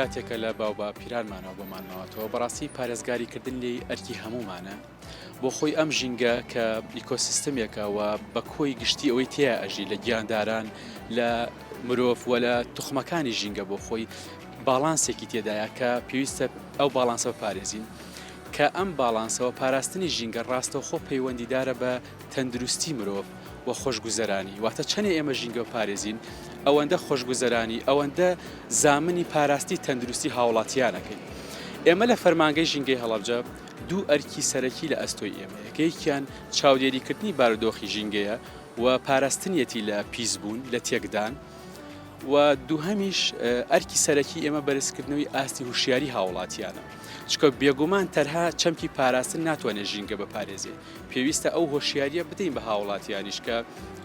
کاتێکە لە باو بە پیرانمانەوە بۆمانەوەتەوە بەڕاستی پارێزگاریکردن لێی ئەرکی هەمومانە بۆ خۆی ئەم ژینگە کە ئیکۆسیستمێکەوە بە کۆی گشتی ئەوەی تیا ئەژی لە گیانداران لە مرۆڤ وە لە توخمەکانی ژینگە بۆ خۆی باڵانسێکی تێدایە کە پێویستە ئەو باڵانسەوە پارێزین کە ئەم باڵانسەوە پاراستنی ژینگە ڕاستەوخۆ پەیوەندیدارە بە تەندروستی مرۆڤ و خۆشگوزەرانی واتە چەنێ ئێمە ژینگە پارێزین ئەوەندە خۆشگوزەرانی ئەوەندە زامنی پاراستی تەندروستی هاوڵاتیانەکەین. ئێمە لە فەرمانگەی ژینگەی هەڵەبجە دوو ئەرکی سەرەکی لە ئەستۆی ئێمە یەکەیەکیان چاودێریکردنی بارودۆخی ژینگەیە و پاراستنیەتی لە پیسبوون لە تێکدان و دووهەمیش ئەرکی سەرەکی ئێمە بەرزکردنەوەی ئاستی هوشیاری هاوڵاتیانە چکە بێگومان تەنها چەمکی پاراستن ناتوانێت ژینگە بەپارێزێ پێویستە ئەو هۆشیاریە بدەین بە هاوڵاتیانیش کە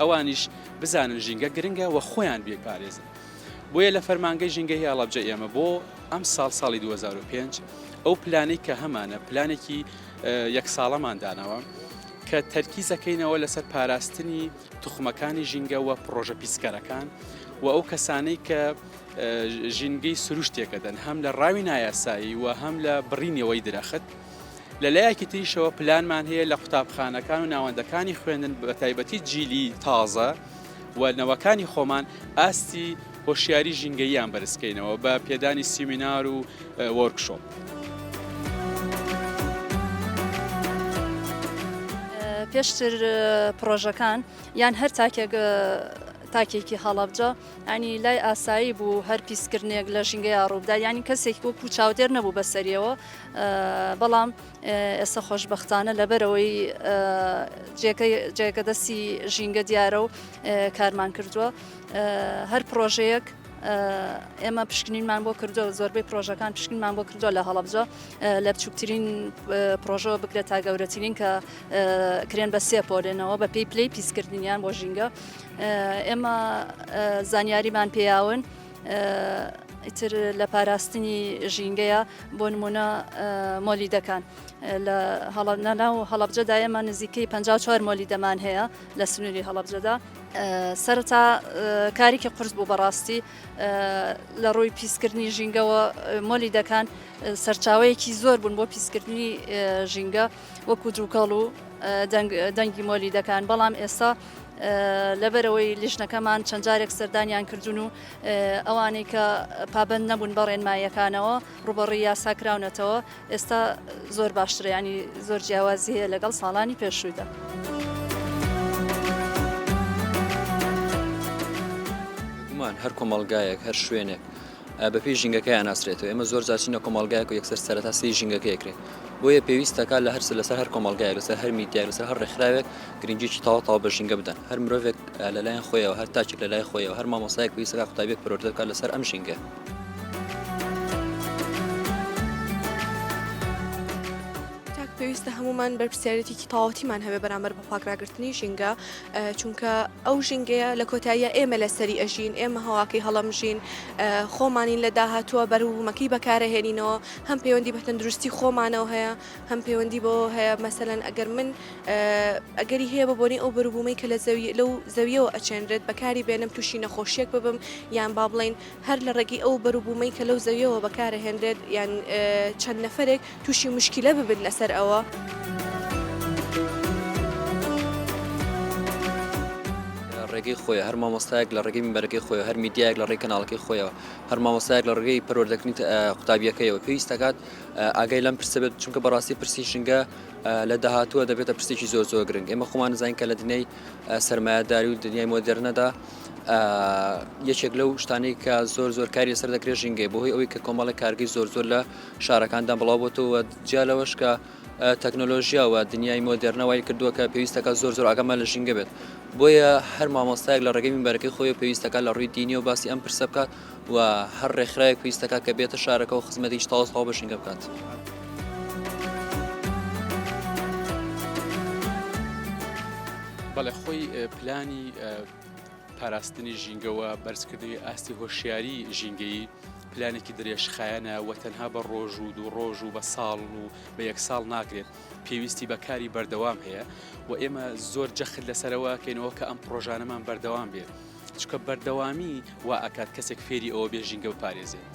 ئەوانیش بزانن ژینگە گرنگە و خۆیان بێپارێزن. بۆیە لە فەرمانگەی ژینگەی هەڵەبجە ئێمە بۆ ئەم ساڵی 2005 ئەو پلانەی کە هەمانە پلانێکی یەک ساڵەمان دانەوە کە تەرکیزەکەینەوە لەسەر پاراستنی توخمەکانی ژینگە و پرۆژە پیسکەرەکان و ئەو کەسانەی کە ژینگەی سروشتێکەدەن هەم لە ڕاوی نایاسایی و هەم لە بڕینەوەی درەخت لە لایەکی تریشەوە پلانمان هەیە لە قوتابخانەکان و ناوەندەکانی خوێندن بە تایبەتی جیلی تازە و نەوەکانی خۆمان ئاستی هۆشیاری ژینگەییان بەرزکەینەوە بە پێدانی سیمینار و وەرکشۆپ. پێشتر پرۆژەکان یان هەر تاکێکی هەڵەبجە ینی لای ئاسایی بوو هەر پیسکردنێک لە ژینگەی ڕووبدا ینی کەسێک وەکو چاودێر نەبوو بەسەریەوە بەڵام ئێستا خۆشبەختانە لەبەرەوەی جێگە دەستی ژینگە دیارە و کارمان کردووە هەر پرۆژەیەک ئێمە پشکنینمان بۆ کردو زۆربەی پرۆژەکان پشکنمان بۆ کردو لە هەڵەبجە لە بچووکترین پرۆژەوە بگرێت تا گەورەترین کە کرێن بە سێ پۆلێنەوە بە پێی پلەی پیسکردنیان بۆ ژینگە ئێمە زانیاریمان پێیاون ئیتر لە پاراستنی ژینگەیە بۆ نمونە مۆلیدەکان ناو هەڵەبجەدا ئێمە نزیکەی 54 مۆلیدەمان هەیە لە سنووری هەڵەبجەدا سەرەتا کارێکی قورس بوو بەڕاستی لە ڕووی پیسکردنی ژینگەوە مۆلیدەکان سەرچاوەیەکی زۆر بوون بۆ پیسکردنی ژینگە وەکو جووکەڵ و دەنگی مۆلیدەکان بەڵام ئێستا لەبەرەوەی لیژنەکەمان چەند جارێک سەردانیان کردوون و ئەوانەی کە پابند نەبوون بە ڕێنماییەکانەوە ڕوبەڕی یاساکراونەتەوە ئێستا زۆر باشترە ینی زۆر جیاوازی هەیە لەگەڵ ساڵانی پێشوویدا. گومان هەر کۆمەڵگایەک هەر شوێنێک بەپێی ژینگەکەیان ناسرێتەوە ئێمە زۆر جاچینە کۆمەڵگایەک و یەکسەر سەرەتاسی ژینگەکە یەکرێت بۆیە پێویستەکە لە لەسەر هەر کۆمەڵگایەک لەسەر هەر میدیاک لەسەر هەر ڕێکخراوێک گرنگیی تاوا بە ژینگە بدەن هەر مرۆڤێک لەلایەن خۆیەوە هەر تاچێک لەلای خۆیەوە هەر مامۆسایەک پێویستەکە قوتابیەک پەروەردە بکات لەسەر ئەم ژینگە. پێویستە هەمومان بەرپرسیارەتێکی تەواوەتیمان هەبێ بەرامبەر بە پاکراگرتنی ژینگە چونکە ئەو ژینگەیە لە کۆتاییە ئێمە لەسەری ئەژین ئێمە هەواکەی هەڵەمژین خۆمانین لە داهاتووە بەروومەکەی بەکارەهێنینەوە هەم پەیوەندی بە تەندروستی خۆمانەوە هەیە هەم پەیوەندی بۆ هەیە مەسەلەن ئەگەر من ئەگەری هەیە بەبوونی ئەو بەرووبوومەی کە لەو زەویەوە ئەچێنرێت بەکاری بێنم تووشی نەخۆشیێک ببم یان با بڵین هەر لە ڕێگەی ئەو بەرووبوومەی کە لەو زەویەوە بەکارەهێنرێت یان چەند نەفرێک تووشی مشکلە ببن لەسەر ئەوە. ڕێگەی خۆی هەر مامۆستایەک لە ڕێگەی منبەرەکەی خۆی هەر میدیایەک لە ڕێی کەناڵەکەی خۆیەوە هەر مامۆستایەک لە ڕێگەی پەروەردەکردنی قوتابیەکەیەوە پێویستەکات ئاگای لەم پرسە بێت چونکە بەڕاستی پرسی ژینگە لە داهاتووە دەبێتە پرسێکی زۆر گرنگ ئێمە خۆمان نزانین کە لە دنیای سەرمایه‌داری و دنیای مۆدێرنەدا یەکێک لەو شتانەی کە زۆر کاری لەسەر دەکرێت ژینگەی بۆهۆی ئەوەی کە کۆمەڵی کارگەی زۆر لە شارەکاندا بڵاو بۆتەوە جیا لەوەش کە تەکنۆلۆژیا و دنیای مۆدێرنەوەی کردووە کە پێویستەکە زۆر ئاگەمە لە ژینگە بێت بۆیە هەر مامۆستایەک لە ڕێگەی منبەرەکەی خۆی پێویستەکە لە ڕووی دینی و باسی ئەم پرسە بکات و هەر ڕێکخراوێک پێویستەکە کە بێتە شارەکە و خزمەتێکی تەواو بە ژینگە بکات. بەڵێ خۆی پلانی پاراستنی ژینگەوە بەرزکردنی ئاستی هۆشیاری ژینگەیی پلانێکی درێژخایەنە و تەنها بە ڕۆژ و دوو ڕۆژ و بە ساڵ و بە یەک ساڵ ناکرێت پێویستی بەکاری بەردەوام هەیە و ئێمە زۆر جەخت لەسەرەوە کەینەوە کە ئەم پرۆژانەمان بەردەوام بێت چکە بەردەوامی وا ئەکات کەسێک فێری ئەوە بێ ژینگە بپارێزێت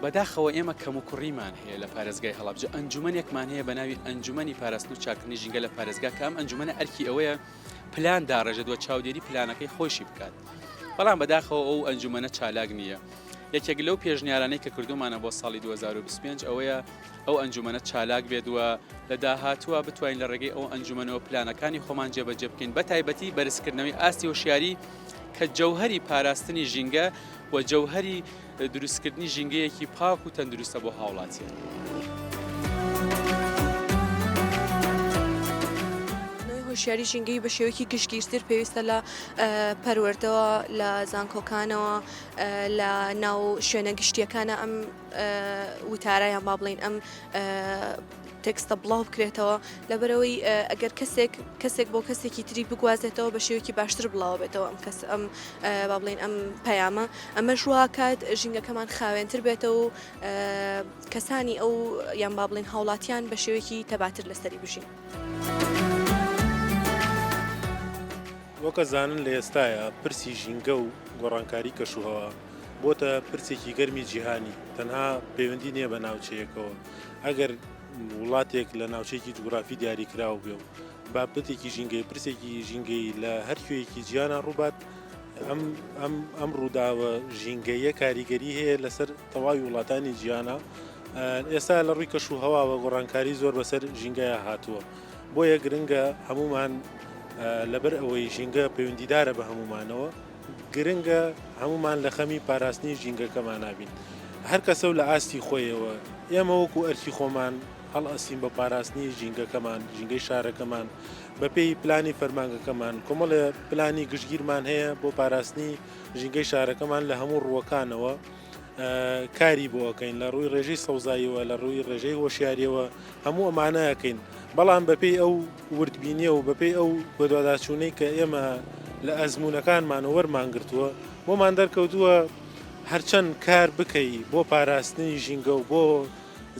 بەداخەوە ئێمە کەم و کوڕیمان هەیە لە پارێزگای هەڵابجە ئەنجومەنێکمان هەیە بە ناوی ئەنجومەنی پاراستن و چاکردنی ژینگە لە پارێزگا کە ئەم ئەنجومەنە ئەرکی ئەوەیە پلان داڕێژێت و چاودێری پلانەکەی خۆشی بکات بەڵام بەداخەوە ئەو ئەنجومەنە چالاک نییە یەکێک لەو پێشنیارانەی کە کردومانە بۆ ساڵی 2025 ئەوەیە ئەو ئەنجومەنە چالاک بێت وە لە داهاتووە بتوانین لە ڕێگەی ئەو ئەنجومەنەوە پلانەکانی خۆمان جێبەجێ بکەین بە تایبەتی بەرزکردنەوەی ئاستی هۆشیاری کە جەوهەری پاراستنی ژینگە و جەوهەری دروستکردنی ژینگەیەکی پاک و تەندروستە بۆ هاوڵاتیان. هۆشیاری ژینگەی بە شێوەیەکی گشتگیرتر پێویستە لە پەروەردەوە لە زانکۆکانەوە لە ناو شوێنە گشتیەکانە ئەم وتارایان با بڵین ئەم تێکستە بڵاو بکرێتەوە لەبەرەوەی ئەگەر کەسێک بۆ کەسێکی تری بگوازێتەوە بە شێوەیەکی باشتر بڵاو بێتەوە ئەم با بڵین ئەم پەیامە ئەمە ژواکات ژینگەکەمان خاوێنتر بێتەوە و کەسانی ئەو یان با بڵین هاوڵاتیان بە شێوەیەکی تەباتر لەسەری بژین. وەکە زانن لە ئێستاە پرسی ژینگە و گۆڕانکاری کەشوهەوە بۆتە پرسێکی گەرمی جیهانی تەنها پەیوەندی نییە بە ناوچەیەکەوە ئەگەر وڵاتێک لە ناوچەیەکی جوگرافی دیاریکراوە بێ و بابەتێکی ژینگەی پرسێکی ژینگەی لە هەر کوێیەکی جیانە ڕووبات ئەم ڕووداوە ژینگەیە کاریگەری هەیە لەسەر تەواوی وڵاتانی جیانە ئێستا لە ڕووی کەشوهەواوە گۆڕانکاری زۆر بەسەر ژینگەیە هاتووە بۆیە گرنگە هەمومان لەبەر ئەوەی ژینگە پەیوەندیدارە بە هەمومانەوە گرنگە هەمومان لە خەمی پاراستنی ژینگەکەمان نابین هەر کەسە و لە ئاستی خۆیەوە ئێمە وەکو ئەرکی خۆمان هەڵ ئەسین بە پاراستنی ژینگەکەمان ژینگەی شارەکەمان بەپێی پلانی فەرمانگەکەمان کۆمەڵە پلانی گشتگیرمان هەیە بۆ پاراستنی ژینگەی شارەکەمان لە هەموو ڕووەکانەوە کاری بۆ ئەەکەین لە ڕووی ڕێژەی سەوزاییەوە لە ڕووی ڕێژەی هۆشیاریەوە هەموو ئەمانەیەکەین بەڵام بەپێی ئەو وردبینیە و بەپێی ئەو بەدواداچوونەی کە ئێمە لە ئەزمونونەکانمانە وەرمانگرتووە بۆمان دەرکەوتووە هەرچەند کار بکەی بۆ پاراستنی ژینگە و بۆ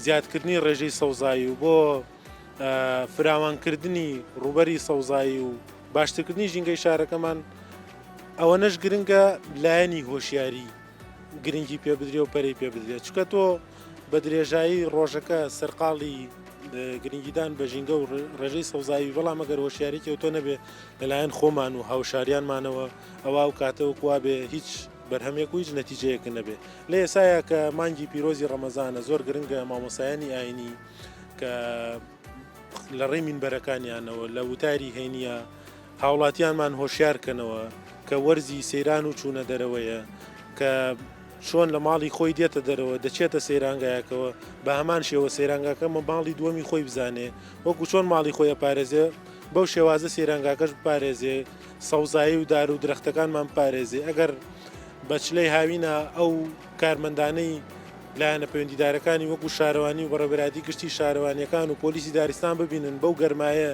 زیادکردنی ڕێژەی سەوزایی و بۆ فراوانکردنی ڕوبەری سەوزایی و باشترکردنی ژینگەی شارەکەمان ئەوەنەش گرنگە لایەنی هۆشیاری گرنگی پێ بدرێ و پەرەی پێ بدرێت چکە تۆ بە درێژایی ڕۆژەکە سەرقاڵی گرنگیدان بە ژینگە و ڕێژەی سەوزایی بەڵام ئەگەر هۆشیارێکی تۆ نەبێ لەلایەن خۆمان و هاوشاریانمانەوە ئەوە و کاتەوە کوا بێ هیچ بەرهەمێک و هیچ نەتیجەیەکە نەبێ لە ئێسایە کە مانگی پیرۆزی ڕەمەزانە زۆر گرنگە مامۆسایانی ئاینی کە لە ڕێی مینبەرەکانیانەوە لە وتاری هەینیە هاوڵاتیانمان هۆشیارکەنەوە کە وەرزی سەیران و چوونە دەرەوەیە کە چۆن لە ماڵی خۆی دێتە دەرەوە دەچێتە سەیرانگایەکەوە بە هەمان شێوە سەیرانگاکەمە ماڵی دووەمی خۆی بزانێ وەکو چۆن ماڵی خۆی پارێزێ بەو شێوازە سەیرانگاکەش بپارێزێ سەوزایی و دار و درەختەکانمان پارێزێ ئەگەر بەچلەی هاوینە ئەو کارمەندانەی لایەنە پەیوەندیدارەکانی وەکو شارەوانی و بەڕێبەرادی گشتی شارەوانیەکان و پۆلیسی دارستان ببینن بەو گەرمایە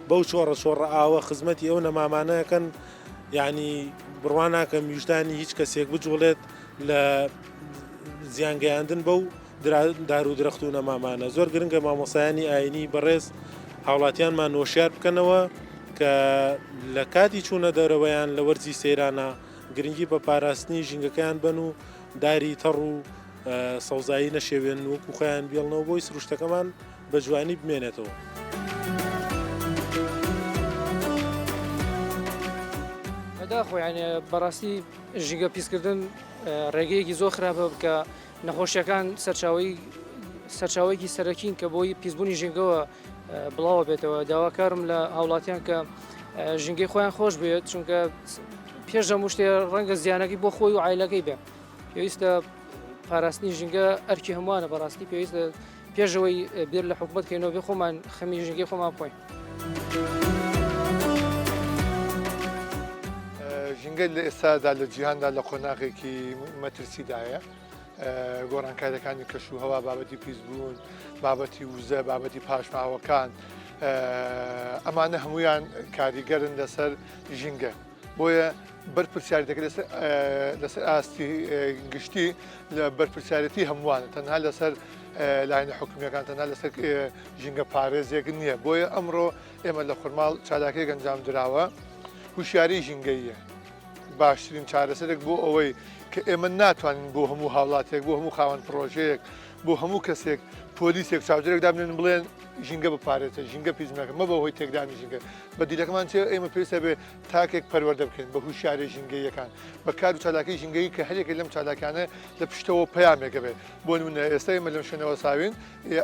بەو چۆڕە ئاوە خزمەتی ئەو نەمامانەکەن یعنی بڕوان ناکەم ویژدانی هیچ کەسێک بجوڵێت لە زیانگەیاندن بەو دار و درەخت و نەمامانە زۆر گرنگە مامۆسایانی ئاینی بەڕێز هاوڵاتیانمان هۆشیار بکەنەوە کە لە کاتی چوونە دەرەوەیان لە وەرزی سەیرانە گرنگی بە پاراستنی ژینگەکەیان بن و داری تەڕ و سەوزایی نەشێوێن وەکو خۆیان بێڵنەوە بۆی سروشتەکەمان بە جوانی بمێنێتەوە. خۆیانە بەڕاستی ژینگە پیسکردن ڕێگەیەکی زۆر خراپە بکە نەخۆشیەکان سەرچاوەیەکی سەرەکین کە بۆی پیسبوونی ژینگەوە بڵاوە بێتەوە داواکارم لە هاوڵاتیان کە ژینگەی خۆیان خۆش بێت چونکە پێش هەموو شتێ ڕەنگە زیانەکەی بۆ خۆی و عایلەکەی بێ پێویستە پاراستنی ژینگە ئەرکی هەمووانە بەڕاستی پێویستە پێشەوەی بێر لە حکومەت کەینەوە بێ خۆمان خەمی ژینگەی خۆمان بخۆین. ژینگە لە ئێستادا لە جیهاندا لە قۆناغێکی مەترسیدایە گۆڕانکاریەکانی کەشوهەوا بابەتی پیسبوون بابەتی وزە بابەتی پاشماوەکان ئەمانە هەمویان کاریگەرن لەسەر ژینگە بۆیە بەرپرسیاری دەکرێت لەسەر ئاستی گشتی لە بەرپرسیارەتی هەمووانە تەنها لەسەر لایەنە حکومیەکان تەنها لەسەر ژینگە پارێزێک نییە بۆیە ئەمڕۆ ئێمە لە خورماڵ چالاکێک ئەنجام درراوە هوشیاری ژینگەیە باشترین چارەسەرێک بۆ ئەوەی کە ئێمە ناتوانین بۆ هەموو هاوڵاتێک بۆ هەموو خاوەن پرۆژەیەک بۆ هەموو کەسێک پۆلیسێک چاودێک دابنێن بڵێن ژینگە بپارێتە ژینگە پیسمەکە مە بەهۆی تێکدانی ژینگە بە دیلەکەمان چێ ئێمە پێویستە بێ تاکێک پەروەردە بکەین بە هوشیارە ژینگەیەکان بە کار و چالاکی ژینگەی کە هەرێکە لەم چالاکانە لە پشتەوە پەیامێکە بێت بۆ نمونە ئێستا ئێمە لەم شوێنەوە ساوین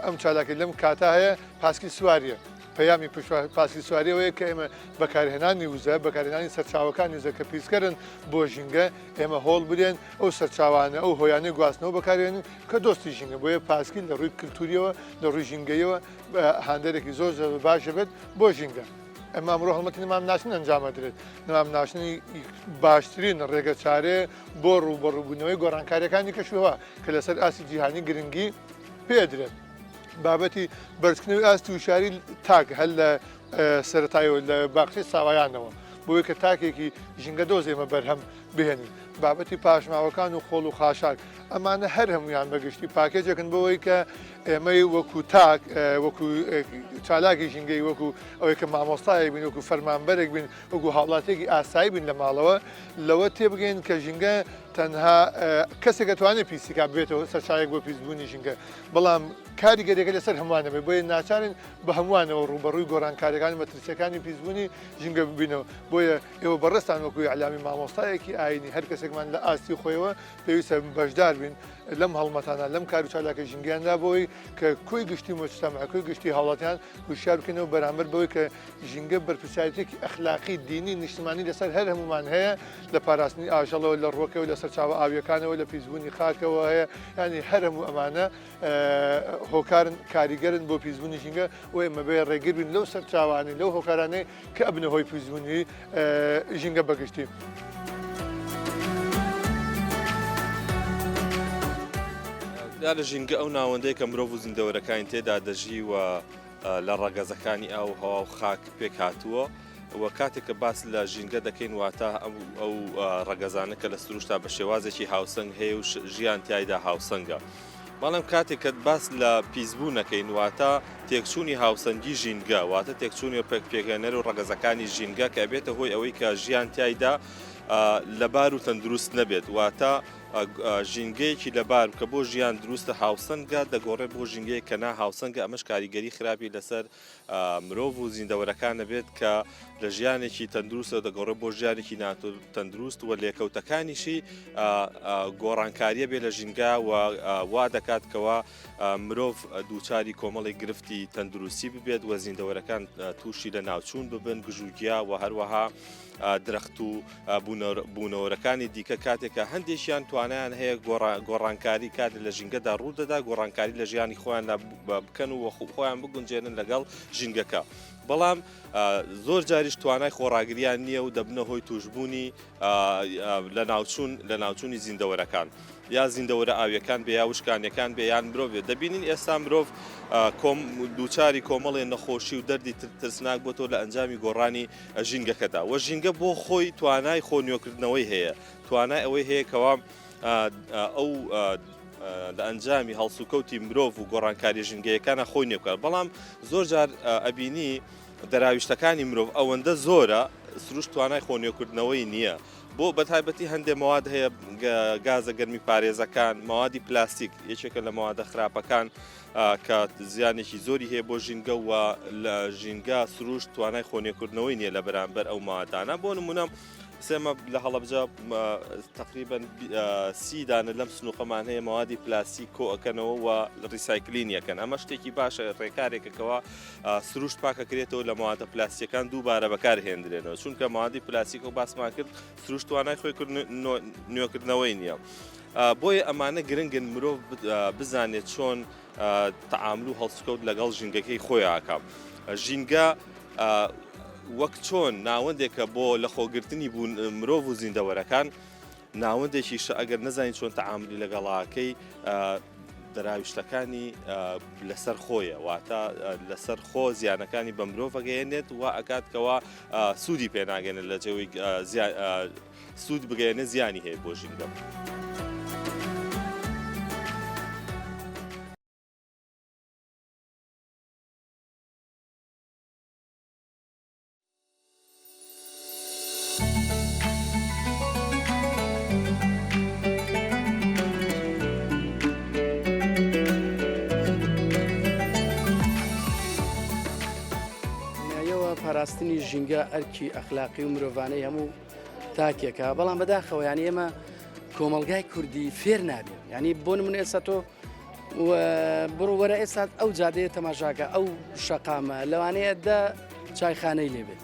ئەم چالاکی لەم کاتا هەیە پاسکی سواریە پەیامی پاسکی سواریەوەیە کە ئێمە بەکارهێنانی وزە بەکارهێنانی سەرچاوەکانی وزە کە پیسکەرن بۆ ژینگە ئێمە هۆڵ بدێن ئەو سەرچاوانە ئەو هۆیانەی گواستنەوە بەکارێنن کە دۆستی ژینگە بۆیە پاسکی لە ڕووی کللتوریەوە لە ڕووی ژینگەیەوە هاندێرێکی زۆر باشە بێت بۆ ژینگە ئەمە ئەمڕۆ هەڵمەتی نمام ناشتن ئەنجامەدرێت نمام ناشتنی باشترین ڕێگە چارێ بۆ ڕووبەڕووبوونەوەی گۆڕانکاریەکانی کەشوهەوە کە لەسەر ئاسی جیهانی گرنگی پێدرێت بابەتی بەرزکردنەوەی ئاستی وشاری تاک هەل لە سەرەتایەوە لە باخچەی ساوایانەوە بۆیە کە تاکێکی ژینگە دۆز ئێمە بەرهەم بهێنین بابەتی پاشماوەکان و خۆڵ و خاشاک ئەمانە هەر هەمویان بەگشتی پاکێجێکن بەوەی کە ئێمەی وەکو تاک وەکو چالاکی ژینگەی وەکو ئەوەی کە مامۆستایەک بین وەکو فەرمانبەرێک بین وەکو هاوڵاتێکی ئاسایی بین لە ماڵەوە لەوە تێبگەین کە ژینگە تەنها کەسێک دەتوانێت پیسیکا بێتەوە سەرچایەک بۆ پیسبوونی ژینگە بەڵام کاریگەرێکە لەسەر هەمووانە بێ بۆیە ناچارن بە هەمووانەوە ڕوبەڕووی گۆڕانکاریەکانی مەترسیەکانی پیسبوونی ژینگە ببینەوە بۆیە ئێوە بەڕێستان وەکوی علامی مامۆستایەکی ئاینی هەر کەسێکمان لە ئاستی خۆیەوە پێویستە بەشدار بین لەم هەڵمەتانە لەم کار و چالاکە ژینگیاندا بۆی کە کوی گشتی مجتەمع کوی گشتی هاوڵاتیان هوشیار بکەنەوە بەرامبەر بەوەی کە ژینگە بەرپرسیارەتێکی ئەخلاقی دینی نیشتمانی لەسەر هەر هەمومان هەیە لە پاراستنی ئاژەڵەوە لە ڕۆکەوە لەسەر چاوە ئاویەکانەوە لە پیسبوونی خاکەوە هەیە ینی هەر هەموو ئەمانە هۆکارن کاریگەرن بۆ پیسبوونی ژینگە و ئێمە بێ ڕێگیر بین لەو سەر چاوانی لەو هۆکارانەی کە ئەبنە هۆی پیسبوونی ژینگە بەگشتی. لە ژینگە ئەو ناوەندەی کە مرۆڤ و زیندەوەرەکانی تێدا دەژی و لە ڕەگەزەکانی ئاو هەوا و خاک پێک هاتووە و کاتێک کە باس لە ژینگە دەکەین واتە ئەو ڕەگەزانە کە لە سروشتا بە شێوازێکی هاوسەنگ هەیە و ژیان تایدا هاوسەنگە. بەڵام کاتێک کە باس لە پیسبوو نەکەین واتە تێکچوونی هاوسەنگی ژینگە واتە تێکچوونی پێگەنەر و ڕەگەزەکانی ژینگە کە بێتە هۆی ئەوەی کە ژیان تایدا لەبار و تەندروست نەبێت واتە ژینگەیەکی لەبار کە بۆ ژیان دروستە هاوسەنگە دەگۆڕێت بۆ ژینگەیە کە نا هاوسەنگە ئەمەش کاریگەری خراپی لەسەر مرۆڤ و زیندەوەرەکان دەبێت کە لە ژیانێکی تەندروستە دەگۆڕێت بۆ ژیانێکی تەندروست و لێکەوتەکانیشی گۆڕانکاریە بێ لە ژینگە و وا دەکاتکەوە مرۆڤ دووچاری کۆمەڵی گرفتی تەندروستی ببێت و زیندەوەرەکان تووشی لە ناوچوون ببن گژوگیا و هەروەها درەخت و بوونەوەرەکانی دیکە کاتێکە هەندێکیان توانیان هەیە گۆڕانکاری کات لە ژینگەدا ڕوودەدا گۆڕانکاری لە ژیانی خۆیان بکەن و خۆیان بگونجێنن لەگەڵ ژینگەکە. بەڵام زۆر جاریش توانای خۆڕاگریان نییە و دەبنە هۆی توشببوونی لە ناوچوونی زیندەوەرەکان یا زیندەوەرە ئاویەکان بێ یا وشکانیەکان بێ یان مرۆڤێت دەبینین ئێستا مرۆڤ دووچاری کۆمەڵێ نەخۆشی و دەردی ترسناک بۆ تۆ لە ئەنجامی گۆڕانی ژینگەکەدا و ژینگە بۆ خۆی توانای خۆنیۆکردنەوەی هەیە توانای ئەوەی هەیە کەوا ئەو لە ئەنجامی هەڵسوکەوتی مرۆڤ و گۆڕانکاری ژینگەیەکانە خۆی نێوکات بەڵام زۆر جار ئەبینی دەراویشتەکانی مرۆڤ ئەوەندە زۆرە سروش توانای خۆنیۆکردنەوەی نییە بۆ بەتایبەتی هەندێک مواد هەیە گازە گەرمی پارێزەکان موادی پلاستیک یەکێکە لە موادە خراپەکان کە زیانێکی زۆری هەیە بۆ ژینگە و لە ژینگە سروش توانای خۆنیۆکردنەوەی نییە لە بەرامبەر ئەو موادانە بۆ نمونە سێمە لە هەڵەبجە تقریبا 30 دانە لەم سنووقەمان هەیە موادی پلاستیک کۆ ئەەکەنەوە و ریسایکلینیەکەن ئەمە شتێکی باشە ڕێکارێکەکەوە سروشت پاکەکرێتەوە لە موادە پلاستیکەکان دووبارە بەکارهێنرێنەوە چونکە موادی پلاستیک و باسمان کرد سروشت توانای خۆی نوێکردنەوەی نییە بۆیە ئەمانە گرنگن مرۆڤ بزانێت چۆن تەعامل و هەڵسوکەوت لەگەڵ ژینگەکەی خۆیاکە ژینگە وەک چۆن ناوەندێکە بۆ لە خۆگرتنی بوون مرۆڤ و زیندەوەرەکان ناوەندێکی ئەگەر نەزانین چۆن تەعاملی لەگەڵاکەی دەراویشتەکانی لەسەر خۆیە واتە لەسەر خۆ زیانەکانی بە مرۆڤ ئەگەیەنێت و ئەکاتکەوە سوودی پێناگەنێت لە جەوەی سوود بگەێنە زیانی هەیە بۆ ژینگە. پاراستنی ژینگە ئەرکی ئەخلاقی و مرۆڤانەی هەموو تاکێکە بەڵام بەداخەوە ینی ئێمە کۆمەلگای کوردی فێر نابێت ینی بۆ من ئێستا تۆ بڕ وەرە ئێستا ئەو جادەیە تەماشاکە ئەو شەقامە لەوانەیە دە چایخانەی لێبێت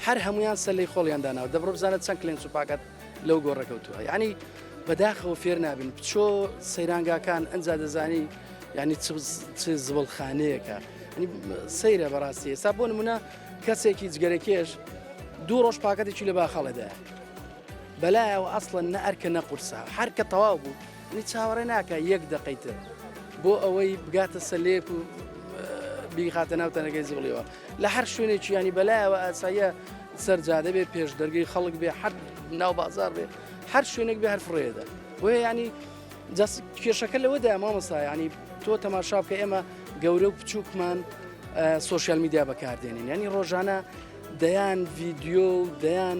هەر هەمویان سەلەی خۆڵیان داناوە دەبڕ بزانێت چەند کلێن سوپاکات لەو گۆڕەکەوتووە ینی بەداخەوە فێر نابن بچۆ سەیرانگاکان ئەنج دەزانی ینی چ زبڵخانەیەەکە سەیرە بەڕاستی ئێستا بۆ نمونە کەسێکی جگەرەکێش دوو ڕۆژ پاکەتێکی لە باخەڵەدایە بەلایەوە ئەسڵەن نە ئەرکە نەقورسا هەرکە تەواو بوو نی چاوەڕێ ناکە یەک دقەیتر بۆ ئەوەی بگاتە سەلێک و بیخاتە ناو تەنەکەی زیڵیەوە لە هەر شوێنێکی ینی بەلایەوە ئاسایە سەرجادە بێ پێش دەرگەی خەڵک بێ هەر ناو بازار بێ هەر شوێنێک بێ هەر فڕێدا وێ ینی کێشەکە لەوەدا مامەسا ینی تۆ تەماشا بکە ئێمە گەورە و بچووکمان سوۆسیال میدیا بەکاردێنین ینی ڕۆژانە دەیان ڤیددیۆ و دەیان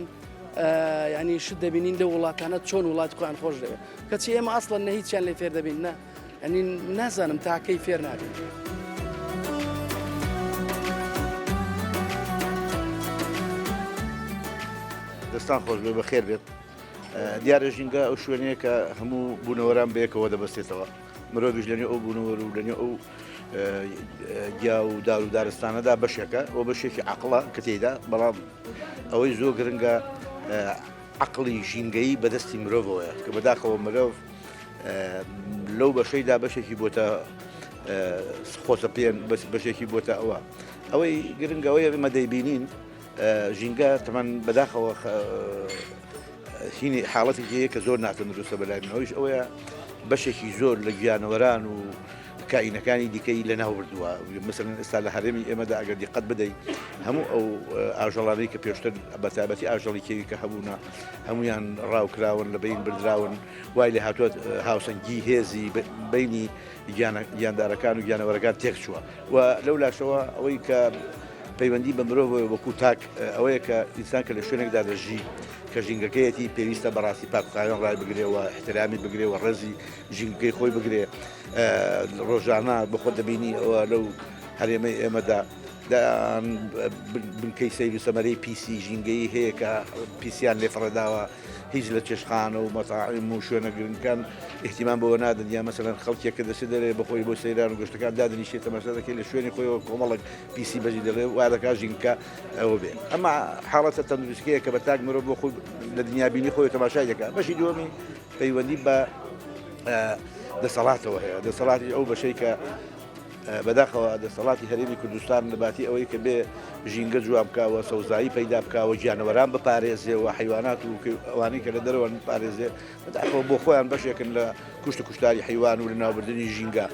ینی شت دەبینین لە وڵاتانە چۆن وڵات خۆیان خۆش دەبێت کەچی ئێمە ئەسڵەن نە هیچیان لێ فێر دەبین نە ینی نازانم تاکەی فێر نابین. دەستان خۆش بێ بەخێر بێت دیارە ژینگە ئەو شوێنەیە کە هەموو بوونەوەران بەیەکەوە دەبەستێتەوە مرۆڤش لەنێ ئەو بوونەوەر و لەنێ ئەو گیا و دار و دارستانەدا بەشێکە ئەو بەشێکی عقڵە کە تێیدا بەڵام ئەوەی زۆر گرنگە عقلی ژینگەی بەدەستی مرۆڤەوەیە کە بەداخەوە مرۆڤ لەو بەشەیدا بەشێکی بۆتە خۆسە پێن بەشێکی بۆتە ئەوەی گرنگەوەی ئێمە دەیبینین ژینگە تەمان بەداخەوە هینی حاڵەتێکی کە زۆر ناتەندروستە بەلایمەوەیش ئەوەیە بەشێکی زۆر لە گیانەوەران و کائینەکانی دیکەی لە ناو بردووە مثلەن ئێستا لە هەرێمی ئێمەدا ئەگەر دیقەت بدەیت هەموو ئەو ئاژەڵانەی کە پێشتر بەتابەتی ئاژەڵی کێوی کە هەبوونە هەمویان ڕاوکراون لە بین بردراون وای لێ هاتووە هاوسەنگی هێزی بینی گیاندارەکان و گیانەوەرەکان تێک چووە و لەو لاشەوە ئەوەی کە پەیوەندی بە مرۆڤ وەکو تاک ئەوەیە کە ئینسان کە لە شوێنێکدا دەژی کە ژینگەکەیەتی پێویستە بەڕاستی پاکخاوێن ڕای بگرێەوە احترامی بگرێەوە ڕێزی ژینگەکەی خۆی بگرێ ڕۆژانە بەخۆ دەبینی ئەوە لەو هەرێمەی ئێمەدا بنکەی سەیری سەمەرەی پیسی ژینگەی هەیە کە پیسیان لێفڕەداوە هیچ لە چێشخانە و مەتاعیم و شوێنە گرنگەکان احتیمان بەوە نادەن یا مەسەلەن خەڵکێکە دەسێ دەرێ بەخۆی بۆ سەیران و گەشتەکان دادنیشێت تەماشا دەکەی لە شوێنی خۆیەوە کۆمەڵک پیسی بەجی دەڵێ وا دەکات ژینگە ئەوە بێ ئەمە حاڵەتە تەندروستیەیە کە بە تاک مرۆڤ بۆ خۆی لە دنیابینی خۆی تەماشای دەکات بەشی دووەمی پەیوەندی بە دەسەڵاتەوە هەیە دەسەڵاتی ئەو بەشەی کە بەداخەوە دەسەڵاتی هەرێمی کوردستان لەباتی ئەوەی کە بێ ژینگە جواب بکاوە سەوزایی پەیدا بکاوە گیانەوەران بپارێزێ و حیوانات و ئەوانەی کە لە دەرەوەن بپارێزێ بەداخەوە بۆ خۆیان بەشێکن لە کوشت کوشتاری حیوان و لە ناوبردننی ژینگە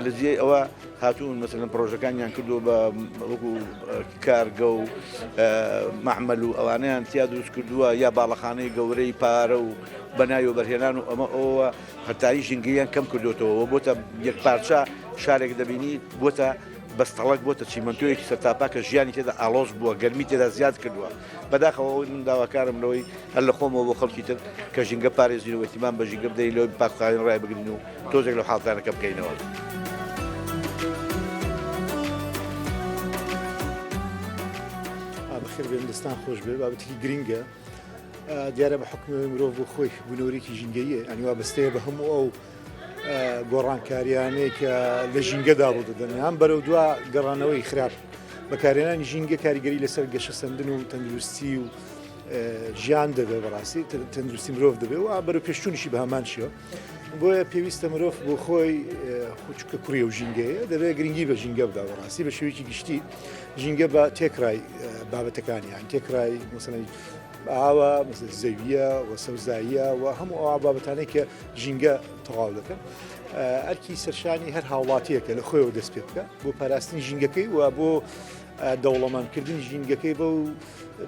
لە جێ ئەوە هاتوون مەسەلەن پرۆژەکانیان کردو بە وەکو کارگە و مەعمەل و ئەوانەیان تیا دروست کردووە یا باڵەخانەی گەورەی پارە و بەناوی و بەرهێنان و ئەوە هەتایی ژینگەیان کەم کردوێتەوە بۆتە یەک پارچە شارێک دەبینی بۆتە بەستەڵک بۆتە چیمەنتۆیەکی سەرتاپا کە ژیانی تێدا ئالۆز بووە گەرمی تێدا زیاد کردووە بەداخەوە من داواکارم لەوەی هەر لە خۆمەوە بۆ خەڵکی تر کە ژینگە پارێزین و ئەتیمان بە ژینگە بدەین لەوەی پاکخاوێن ڕای بگرین و تۆزێک لەو حاڵتانەکە بکەینەوە. بەخێر بێ دەستان خۆش بێ بابەتێکی گرینگە دیارە بە حکومەوەی مرۆڤ بۆ خۆی بوونەوەرێکی ژینگەیە ئەنی وا بەستەیە بە هەموو ئەو گۆڕانکاریانەیە کە لە ژینگەدا ڕوو دەدەن یان بەرەو دووە گەڕانەوەی خراپ بەکارێنانی ژینگە کاریگەری لەسەر گەشە سەندن و تەندروستی و ژیان دەبێت بەڕاستی تەندروستی مرۆڤ دەبێت و بەرەو پێشچوونیشی بە هەمان شێوە بۆیە پێویستە مرۆڤ بۆ خۆی خوچکە کوڕی و ژینگەیە دەبێت گرنگی بە ژینگە بدا بەڕاستی بە شێوەیەکی گشتی ژینگە بە تێکرای بابەتەکانیان تێکرای مەسەڵەن ئاوە زەویە و سەوزاییە و هەموو ئەو بابەتانەی کە ژینگە تەواو دەکەن ئەرکی سەرشانی هەر هاوڵاتیەکە لە خۆیەوە دەست پێ بکە بۆ پاراستنی ژینگەکەی و بۆ دەوڵەمەندکردنی ژینگەکەی بە و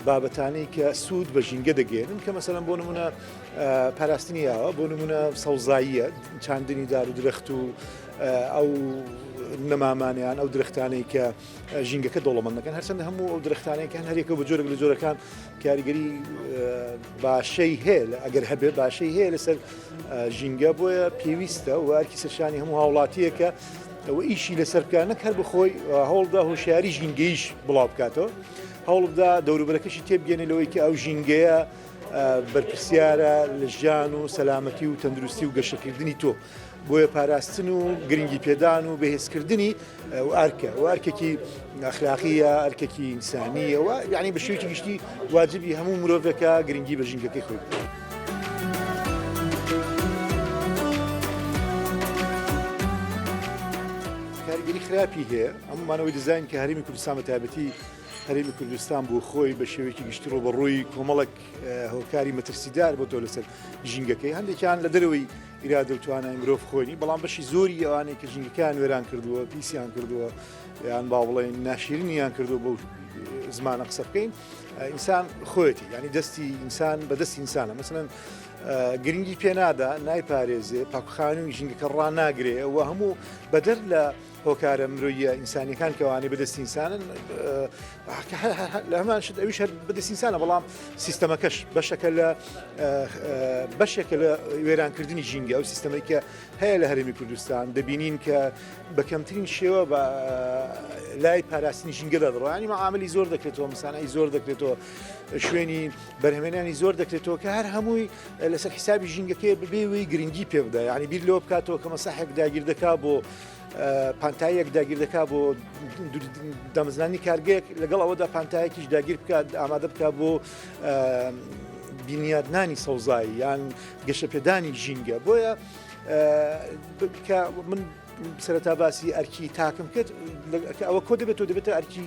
بابەتانەی کە سوود بە ژینگە دەگەێنن کە مەسەلەن بۆ نمونە پاراستنی ئاوە بۆ نمونە سەوزاییە چاندنی دار و درەخت و ئەو نەمامانیان ئەو درختانەی کە ژینگەکە دەوڵەمەندەکەن هەرچەندە هەموو ئەو درختانەیەکان هەرێکە بە جۆرێک لە جۆرەکان کاریگەری باشەی هەیە ئەگەر هەبێ باشەی هەیە لەسەر ژینگە بۆیە پێویستە و ئەرکی سەرشانی هەموو هاوڵاتیەکە ئەوە ئیشی لەسەرکانە هەر بخۆی هەوڵدا هۆشیاری ژینگەیش بڵاو بکاتەوە هەوڵ بدە دەوروبەرەکەشی تێبگەێنێ لەوەی کە ئەو ژینگەیە بەرپرسیارە لە ژیان و سەلامەتی و تەندروستی و گەشەکردنی تۆ بۆیە پاراستن و گرنگی پێدان و بەهێزکردنی ئەرکە و ئەرکێکی ئەخلاقیە ئەرکێکی ئینسانیەوە یعنی بە شێوەیەکی گشتی واجبی هەموو مرۆڤێکە گرنگی بە ژینگەکەی خۆی بکات. کاریگەری خراپی هەیە ئەممانەوەی دەزانین کە هەرێمی کوردستان بە تایبەتی هەرێمی کوردستان بۆ خۆی بە شێوەیەکی گشتی ڕۆبەڕۆی کۆمەڵک هۆکاری مەترسیدار بۆ تۆ لەسەر ژینگەکەی هەندێکیان لە دەرەوەی ئیرادە و توانای مرۆڤ خۆینی بەڵام بەشی زۆری ئەوانەی کە ژینگەکان وێران کردووە پیسیان کردووە یان با بڵێن ناشرینیان کردووە بۆ زمانە قسە بکەین ئینسان خۆیەتی ینی دەستی ئینسان بە دەستی ئینسانە مەسەلەن گرنگی پێنادا نایپارێزێ پاکخانووی ژینگەکە ڕناگرێ و هەموو بەدەر لە هۆکارە مرۆیە ئینسانیەکان کەوانەی بەدەستی ئینسانن لە هەمان شت ئەویش هەر بەدەستی ئینسانە بەڵام سیستەمەکەش بەشێکە لە وێرانکردنی ژینگە ئەو سیستەمەی کە هەیە لە هەرێمی کوردستان دەبینین کە بە کەمترین شێوە بە لای پاراستنی ژینگەدا دەڕۆیانی مەعاملی زۆر دەکرێتەوە مەسانایی زۆر دەکرێتەوە شوێنی بەرهەمێنانی زۆر دەکرێتەوە کە هەر هەمووی لەسەر حسابی ژینگەکەی ببێوی گرنگی پێ بدە یعنی بیر لەوە بکاتەوە کە مەساحێک داگیر دەکا بۆ پانتایەک داگیر دەکا بۆ دەمزانی کارگەیەک لەگەڵ ئەوەدا پانتایەکیش داگیر بکات ئامادە بکە بۆ بینیادنانی سەوزایی یان گەشەپێدانی ژینگە بۆیە من سەرەتا باسی ئەرکی تاکم کرد ئەوە کۆ دەبێتەوە دەبێتە ئەرکی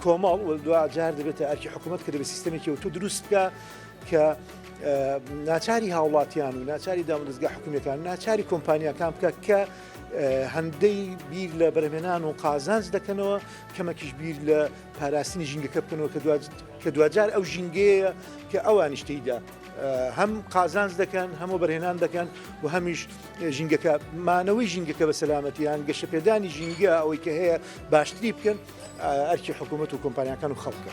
کۆمەڵ و دوجار دەبێتە ئەرکی حکوومەت کە دەبێت سیستەمێکی و تۆ دروست بکە کە ناچاری هاوڵاتیان و ناچاری دامەدەستگا حکوومەتەکان ناچاری کۆمپانیاکان بکە کە هەندەی بیر لە بەرهێنان و قازانج دەکەنەوە کەمەکیش بیر لە پاراستنی ژینگەکە بکەنەوە کە دوجار ئەو ژینگەیە کە ئەوانی شتەیدا هەم قازانج دەکەن هەموو بەرهێنان دەکەن و هەمیش ژینگەکە مانەوەی ژینگەکە بە سەلامەتیان گەشەپێدانی ژینگە ئەوەی کە هەیە باشتری بکەن ئەرکی حکوومەت و کۆمپانیاکان و خەڵکە.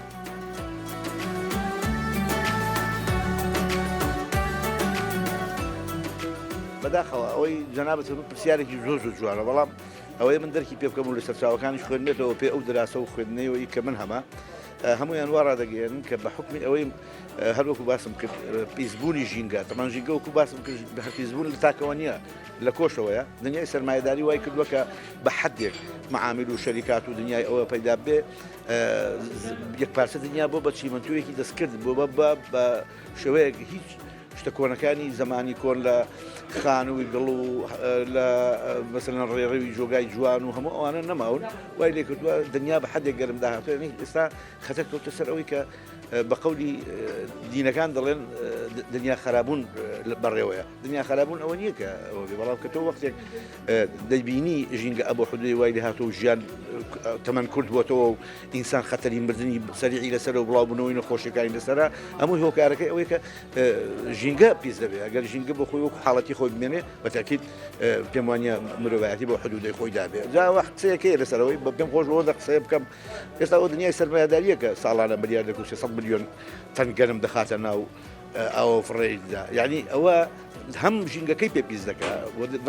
بەداخەوە ئەوەی جەنابەت پرسیارێکی زۆر جوانە بەڵام ئەوەی من دەرکی پێ بکەم و لە سەرچاوەکانیش خوێنێتەوە پێ ئەو دراسە و خوێندنەوەی کە من هەمە هەمویان وا ڕدەگەێنن کە بە حکمی ئەوەی هەروەکو باسم کرد پیسبوونی ژینگە تەمان ژینگە وەکو باسم کرد بە پیسبوون لە تاکەوە نییە لە کۆشەوەیە دنیای سەرمایه‌داری وای کردووە کە بە حەدێک معامل و شەریکات و دنیای ئەوە پەیدا بێ یەک پارچە دنیا بۆ بە چیمەنتوویەکی دەستکرد بۆ بە شێوەیەک هیچ شتە کۆنەکانی زمانی کۆن لە خانووی گڵ و لە مەسەلەن ڕێڕەوی جۆگای جوان و هەموو ئەوانە نەماون وای لێ کردووە دنیا بە حەدێک گەرم داهاتوێنی ئێستا خەتەر کەوتە سەر ئەوەی کە بە قەولی دینەکان دەڵێن دنیا خراببوون بەڕێوەیە دنیا خراببوون ئەوە نییە کە ئەوە بەڵام کە تۆ وەختێک دەیبینی ژینگە ئەبوو حدودی وای لێ هاتوو ژیان تەمەەن کورد بۆتەوە و ئینسان خەتەری مردنی سەریعی لەسەر و بڵاوبوونەوەی نەخۆشیەکانی لەسەرە هەمووی هۆکارەکەی ئەوەی کە ژینگە پیس دەبێت ئەگەر ژینگە بۆ خۆی وەکو حاڵەتی خۆی بمێنێ بەتاکید پێم وانە مرۆڤایەتی بۆ حدودی خۆی دابێت جاوە قسەیەکەی لەسەرەوەی بە پێم خۆش بۆ قسەیە بکەم ئێستا ئەو دنیای سەرمایه‌داریە کە ساڵانە ملیاردێک و 300 میلیۆن تەن گەرم دەخاتە ناو ئەوە فڕێدا یعنی ئەوە هەم ژینگەکەی پێ پیس دەکە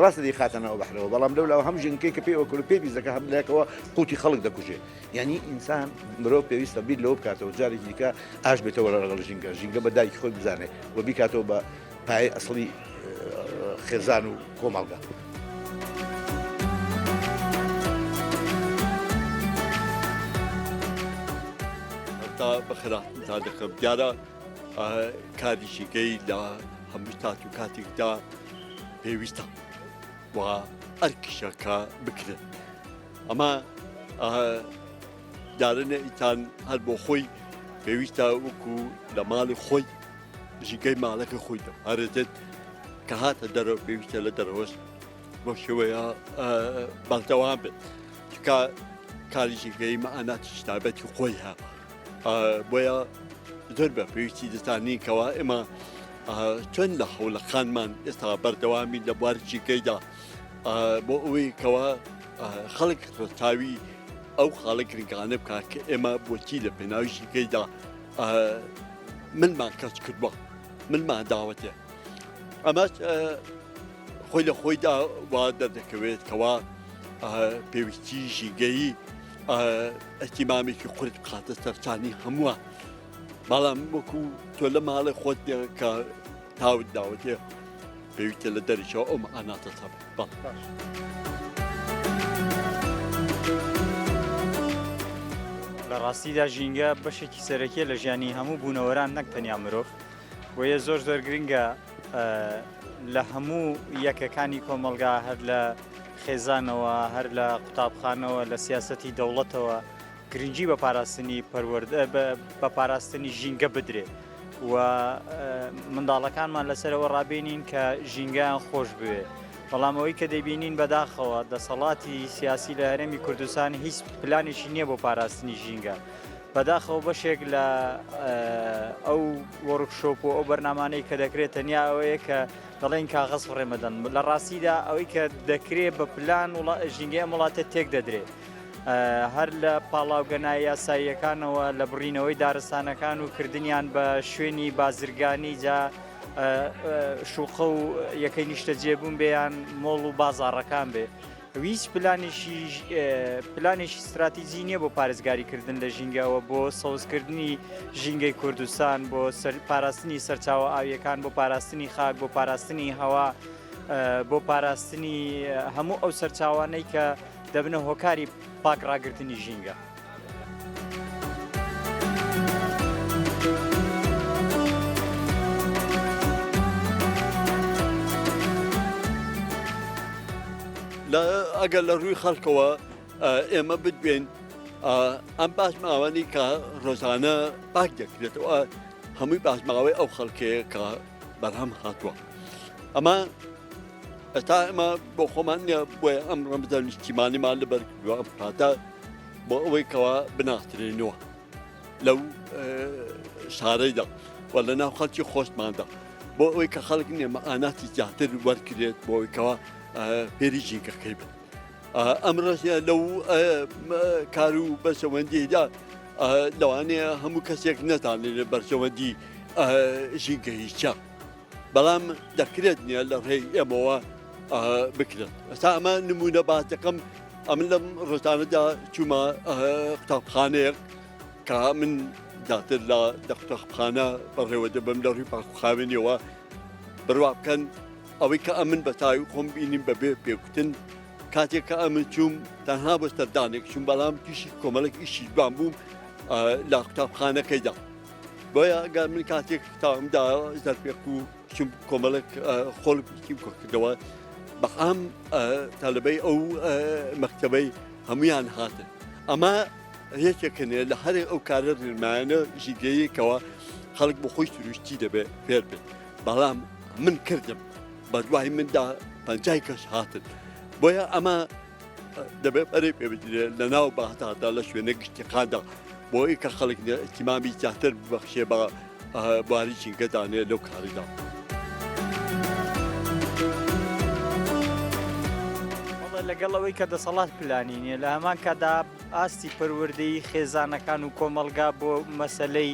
ڕاستە دەی خاتە ناو بەحرەوە بەڵام لەو هەم ژینگەکەی کە پێوەکو پێ پیس دەکە هەم لایەکەوە قوتی خەڵک دەکوژێ یعنی ئینسان مرۆڤ پێویستە بیر لەوە بکاتەوە جارێکی دیکە ئاش بێتەوە لەگەڵ ژینگە بە دایکی خۆی بزانێ و بیکاتەوە بە پایەی ئەسڵی خێزان و کۆمەڵگە. بەخرا تا دەکەم دیارە کاریشیگەی لە هەموو تات و کاتێکدا پێویستە و ئەرکیشەکە بکرێت ئەمە دیارەنە ئیتان هەر بۆ خۆی پێویستە وەکو لە ماڵی خۆی ژیگەی ماڵەکە خۆیدا هەرێتێت کە هاتە دەرەوە پێویستە لە دەرەوەش بۆ شێوەیە بەڵتەوان بێت چکە کاریشیگەی مەعاناتی شتابەتی خۆی هە بۆیە زۆر بە پێویستی دەستانیکەوە ئێمە چۆن لە هەوڵەکانمان ئێستا بەردەوامی لە بوارچیکەیدا بۆ ئەوەی کەوە خەڵک ڕستاوی ئەو خاڵە گرنگانە بکە کە ئێمە بۆچی لە پێناویشیکەیدا منمان کەس کردووە منمان داوەتێ ئەمەش خۆی لە خۆیدا وا دەردەکەوێت کەوە پێویستی ژینگەیی ئەتیمامێکی قورت بخاتە سەرچانی هەمووە بەڵام وەکو تۆ لە ماڵی خۆت کە تاوت داوتێ پێویستە لە دەریشەوە ئەو ئاناتە سەب لە ڕاستیدا ژینگە بەشێکی سەرەکیە لە ژیانی هەموو بوونەوەران نەک تەنیا مرۆڤ بۆیە زۆر گرنگە لە هەموو یەکەکانی کۆمەلگا هەر لە خێزانەوە هەر لە قوتابخانەوە لە سیاسەتی دەوڵەتەوە گرنگی بە پاراستنی بە پاراستنی ژینگە بدرێ و منداڵەکانمان لەسەرەوە ڕابێنین کە ژینگەیان خۆش بوێ بەڵام ئەوەی کە دەیبینین بەداخەوە دەسەڵاتی سیاسی لە هەرێمی کوردستان هیچ پلانێکی نییە بۆ پاراستنی ژینگە بەداخەوە بەشێک لە ئەو وەرکشۆپ و ئەو بەرنامانەی کە دەکرێت تەنیا ئەوەیە کە دەڵێن کاغەز فڕێمەدەن لە ڕاستیدا ئەوەی کە دەکرێت بە پلان ژینگەی وڵاتە تێک دەدرێت هەر لە پاڵاوگەنای یاساییەکانەوە لە بڕینەوەی دارستانەکان و کردنیان بە شوێنی بازرگانی جا شوقە و یەکەی نیشتە جێبوون بێیان مۆڵ و بازاڕەکان بێ هیچ پلانێکی استراتیژی نییە بۆ پارێزگاریکردن لە ژینگەوە بۆ سەوزکردنی ژینگەی کوردستان بۆ پاراستنی سەرچاوە ئاویەکان بۆ پاراستنی خاک بۆ پاراستنی هەوا بۆ پاراستنی هەموو ئەو سەرچاوانەی کە دەبنە هۆکاری پاکڕاگرتنی ژینگە. ئەگەر لە ڕووی خەڵکەوە ئێمە بتبێن ئەم باشماوانی کە ڕۆژانە پاک دەکرێتەوە هەمووی باشماوەی ئەو خەڵکەیە کە بەرهەم هاتووە ئەمە ئێستا ئێمە بۆ خۆمان نیە بۆیە ئەم ڕەمزان نیشتیمانیمان لەبەر کردووە ئەم کاتە بۆ ئەوەی کەوا بناسترێنەوە لەو شارەیدا و لە ناو خەڵکی خۆشماندا بۆ ئەوەی کە خەڵک نێمەئاناتی زیاتر وەرکرێت بۆ ئەوەی کەوا پێری ژینگەکەی بن ئەمڕۆژە لەو کار و بەرژەوەندیدا لەوانەیە هەموو کەسێک نەزانێت لە بەرژەوەندی ژینگەی چا بەڵام دەکرێت نییە لە ڕێی ئێمەوە بکرێت ئەستا ئەمە نمونە باسەکەم ئەمن لەم ڕۆژانەدا چوومە قوتابخانەیەک کە من زیاتر لە قوتابخانە بەڕێوە دەبم لە ڕووی پاکخاوێنیەوە بڕوا بکەن ئەوەی کە ئەمن بە تاوی خۆم بینیم بەبێ پێکوتن کاتێک کە ئەمن چووم تەنها بۆ سەردانێک چوون بەڵام تووشی کۆمەڵێک ئیشی جوان بووم لە قوتابخانەکەیدا بۆیە ئەگەر من کاتێک تاومدا زەرپێک و چوم کۆمەڵێک خۆڵ بیتیم کردەوە بەعام تەلەبەی ئەو مەکتەبەی هەمویان هاتن ئەمە یەکێکنێ لە هەرێ ئەو کارە ڕێنمایانە ژینگەیەکەوە خەڵک بۆ خۆی توروشتی دەبێت فێر بێت بەڵام من کردم بە دوای مندا 50 کەس هاتن بۆیە ئەمە دەبێت بەرەی پێ بدرێت لە ناو بەهاتادا لە شوێنە گشتەکاندا بۆ ئەوەی کە خەڵک ئیتیمامی زیاتر ببەخشێ بە بواری ژینگەدانێ لەو کاریدا لەگەڵ ئەوەی کە دەسەڵات پلانینە لە هەمان کادا ئاستی پەروەردەی خێزانەکان و کۆمەلگا بۆ مەسەلەی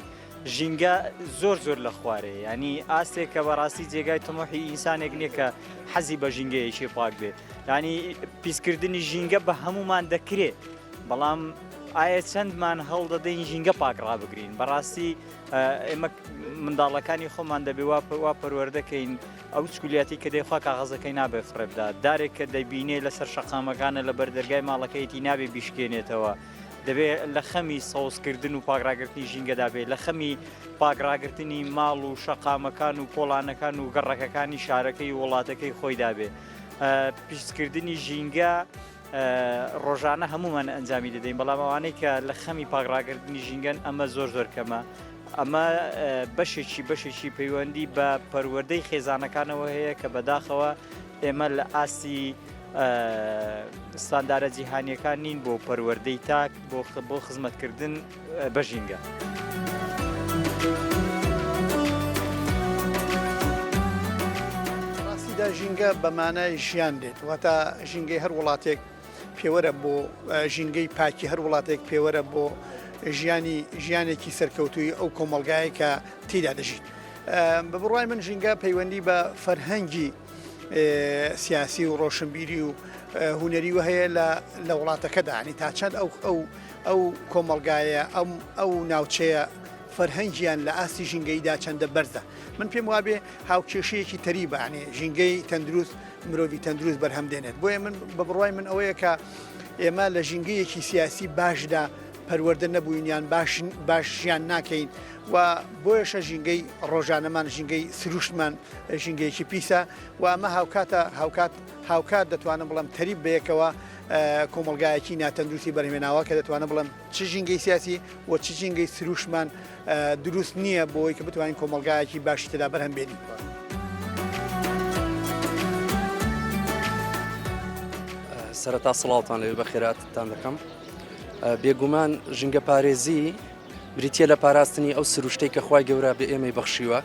ژینگە زۆر لە خوارەیە ینی ئاستێک کە بەڕاستی جێگای تەمۆحی ئینسانێک نییە کە حەزی بە ژینگەیەکی پاک بێت ینی پیسکردنی ژینگە بە هەمومان دەکرێت بەڵام ئایا چەندمان هەڵدەدەین ژینگە پاک ڕابگرین بەڕاستی ئێمە منداڵەکانی خۆمان دەبێ وا پەروەردەکەین ئەو چکولیاتی کە دەیخوا کاغەزەکەی نابێ فڕێبدا دارێک کە دەبینێ لەسەر شەقامەکانە لە بەردەرگای ماڵەکەیەتی نابێ بیشکێنێتەوە دەبێت لە خەمی سەوزکردن و پاکراگرتنی ژینگەدا بێت لە خەمی پاکراگرتنی ماڵ و شەقامەکان و کۆڵانەکان و گەڕەکەکانی شارەکەی و وڵاتەکەی خۆیدا بێ پیسکردنی ژینگە ڕۆژانە هەمومان ئەنجامی دەدەین بەڵام ئەوانەی کە لە خەمی پاکراگرتنی ژینگەن ئەمە زۆر کەمە ئەمە بەشێکی پەیوەندی بە پەروەردەی خێزانەکانەوە هەیە کە بەداخەوە ئێمە لە ئاستی ستاندارە جیهانیەکان نین بۆ پەروەردەی تاک بۆ خزمەتکردن بە ژینگە. ڕاستیدا ژینگە بەمانای ژیان دێت واتە ژینگەی هەر وڵاتێک پێوەرە بۆ ژینگەی پاکی هەر وڵاتێک پێوەرە بۆ ژیانێکی سەرکەوتوی ئەو کۆمەلگایە کە تێدا دەژیت بە بڕای من ژینگە پەیوەندی بە فەرهەنگی سیاسی و ڕۆشنبیری و هوەری و هەیە لە وڵاتەکەدا ینی تا چەند ئەو کۆمەلگایە ئەو ناوچەیە فەرهەنگیان لە ئاستی ژینگەیدا چەندە بەرزە من پێم وابێ هاوکێشەیەکی تەری بەعنێ ژینگەی تەندروست مرۆڤی تەندروست بەرهەم دێنێت بۆیە من بە بڕوای من ئەوەیە کە ئێمە لە ژینگەیەکی سیاسی باشدا پەروەردە نەبووینیان باشیان ناکەین و بۆیەشە ژینگەی ڕۆژانەمان ژینگەی سروشتمان ژینگەیەکی پیسە و ئەمە هاوکات دەتوانم بڵم تەریب بەیەکەوە کۆمەلگایەکی ناتەندروستی بەرهێناوە کە دەتوانە بڵم چ ژینگەی سیاسی و چ ژینگەی سروشمان دروست نییە بۆی کە بتوانین کۆمەلگایەکی باشی تێدا بەرهەم بێنین. سەرەتا سڵاوتان لەوێ بە خێراتتان دەکەم بێگومان ژینگە پارێزی بریتە لە پاراستنی ئەو سروشتەی کە خوای گەورە بە ئێمەی بەخشیوە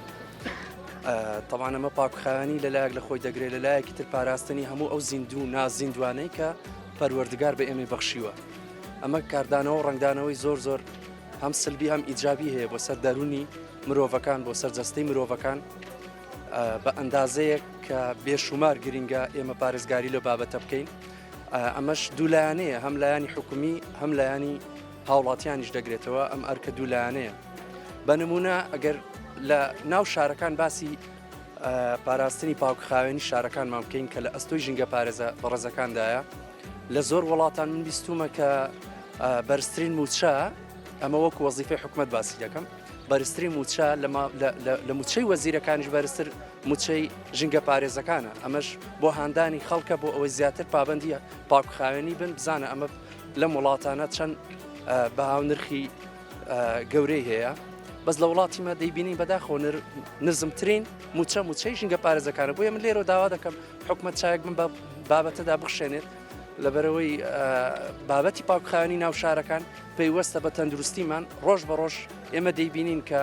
طبعاً ئەمە پاکخایانی لەلایەک لە خۆی دەگرێت لەلایەکی تر پاراستنی هەموو ئەو زیندوو نازیندوانەی کە پەروەردگار بە ئێمەی بەخشیوە ئەمە کاردانەوە و ڕنگدانەوەی زۆر هەم سلبی هەم ئیجابی هەیە بۆ سەر دەرونی مرۆڤەکان بۆ سەرجەستەی مرۆڤەکان بە ئەندازەیەک کە بێشومار گرینگە ئێمە پارێزگاری لە بابەتە بکەین ئەمەش دوولایانەیە هەم لایانی حکومی هەم لایانی هاوڵاتیانیش دەگرێتەوە ئەم ئەرکە دوولایانەیە بە نمونە ئەگەر لە ناو شارەکان باسی پاراستنی پاکخاوێنی شارەکانمان بکەین کە لە ئەستۆی ژینگە پارێزە بەڕێزەکاندایە لە زۆر وڵاتان من بیستومە کە بەرزترین موچە ئەمە وەکو وەزیفەی حکومەت باسی دەکەم بەرزترین موچە لە موچەی وەزیرەکانیش بەرزتر موچەی ژینگە پارێزەکانە ئەمەش بۆ هاندانی خەڵکە بۆ ئەوەی زیاتر پابندیە پاکخاوێنی بن بزانە ئەمە لەم وڵاتانە چەند بە هاونرخی گەورەی هەیە بەس لە وڵاتیمە دەیبینین بەداخۆ نزمترین موچەی ژینگە پارێزەکانە بۆیە من لێرە داوا دەکەم حکومەت چایەک من بە بابەتەدا بخشێنێت لەبەرەوەی بابەتی پاکخاوێنی ناو شارەکان پەیوەستە بە تەندروستیمان ڕۆژ بە ڕۆژ ئێمە دەیبینین کە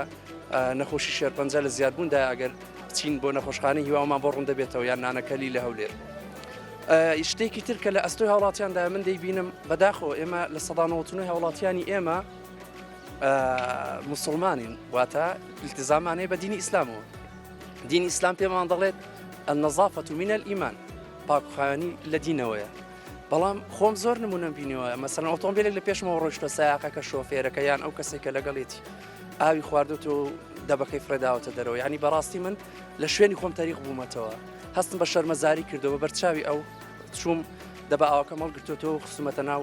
نەخۆشی شێرپەنجە لە زیادبووندا ئەگەر بچین بۆ نەخۆشخانەی هیوامان بۆ ڕوون دەبێتەوە یان نانەکەلی لە هەولێر شتێکی تر کە لە ئەستۆی هاوڵاتیاندا من دەیبینم بەداخۆ ئێمە لە سەدانەوەتونی هاوڵاتیانی ئێمە مسلمانین واتە التزامانەیە بە دینی ئیسلامەوە دینی ئیسلام پێمان دەڵێت النەظافەة من الئیمان پاکخاوێنی لە دینەوەیە بەڵام خۆم زۆر نمونەم بینەوە مەسەڵەن ئۆتۆمبیلێک لە پێشمەوە ڕۆیشتە سایاقەکە شۆفێرەکە یان ئەو کەسێکە لەگەڵێتی ئاوی خواردوت و دەبەکەی فرێداوەتە دەرەوە ینی بەڕاستی من لە شوێنی خۆم تاریخ بوومەتەوە هەستم بە شەرمەزاری کردەوە بەرچاوی ئەو چووم دەبە ئاوەکە مەڵ گرتوتەوە خسومەتە ناو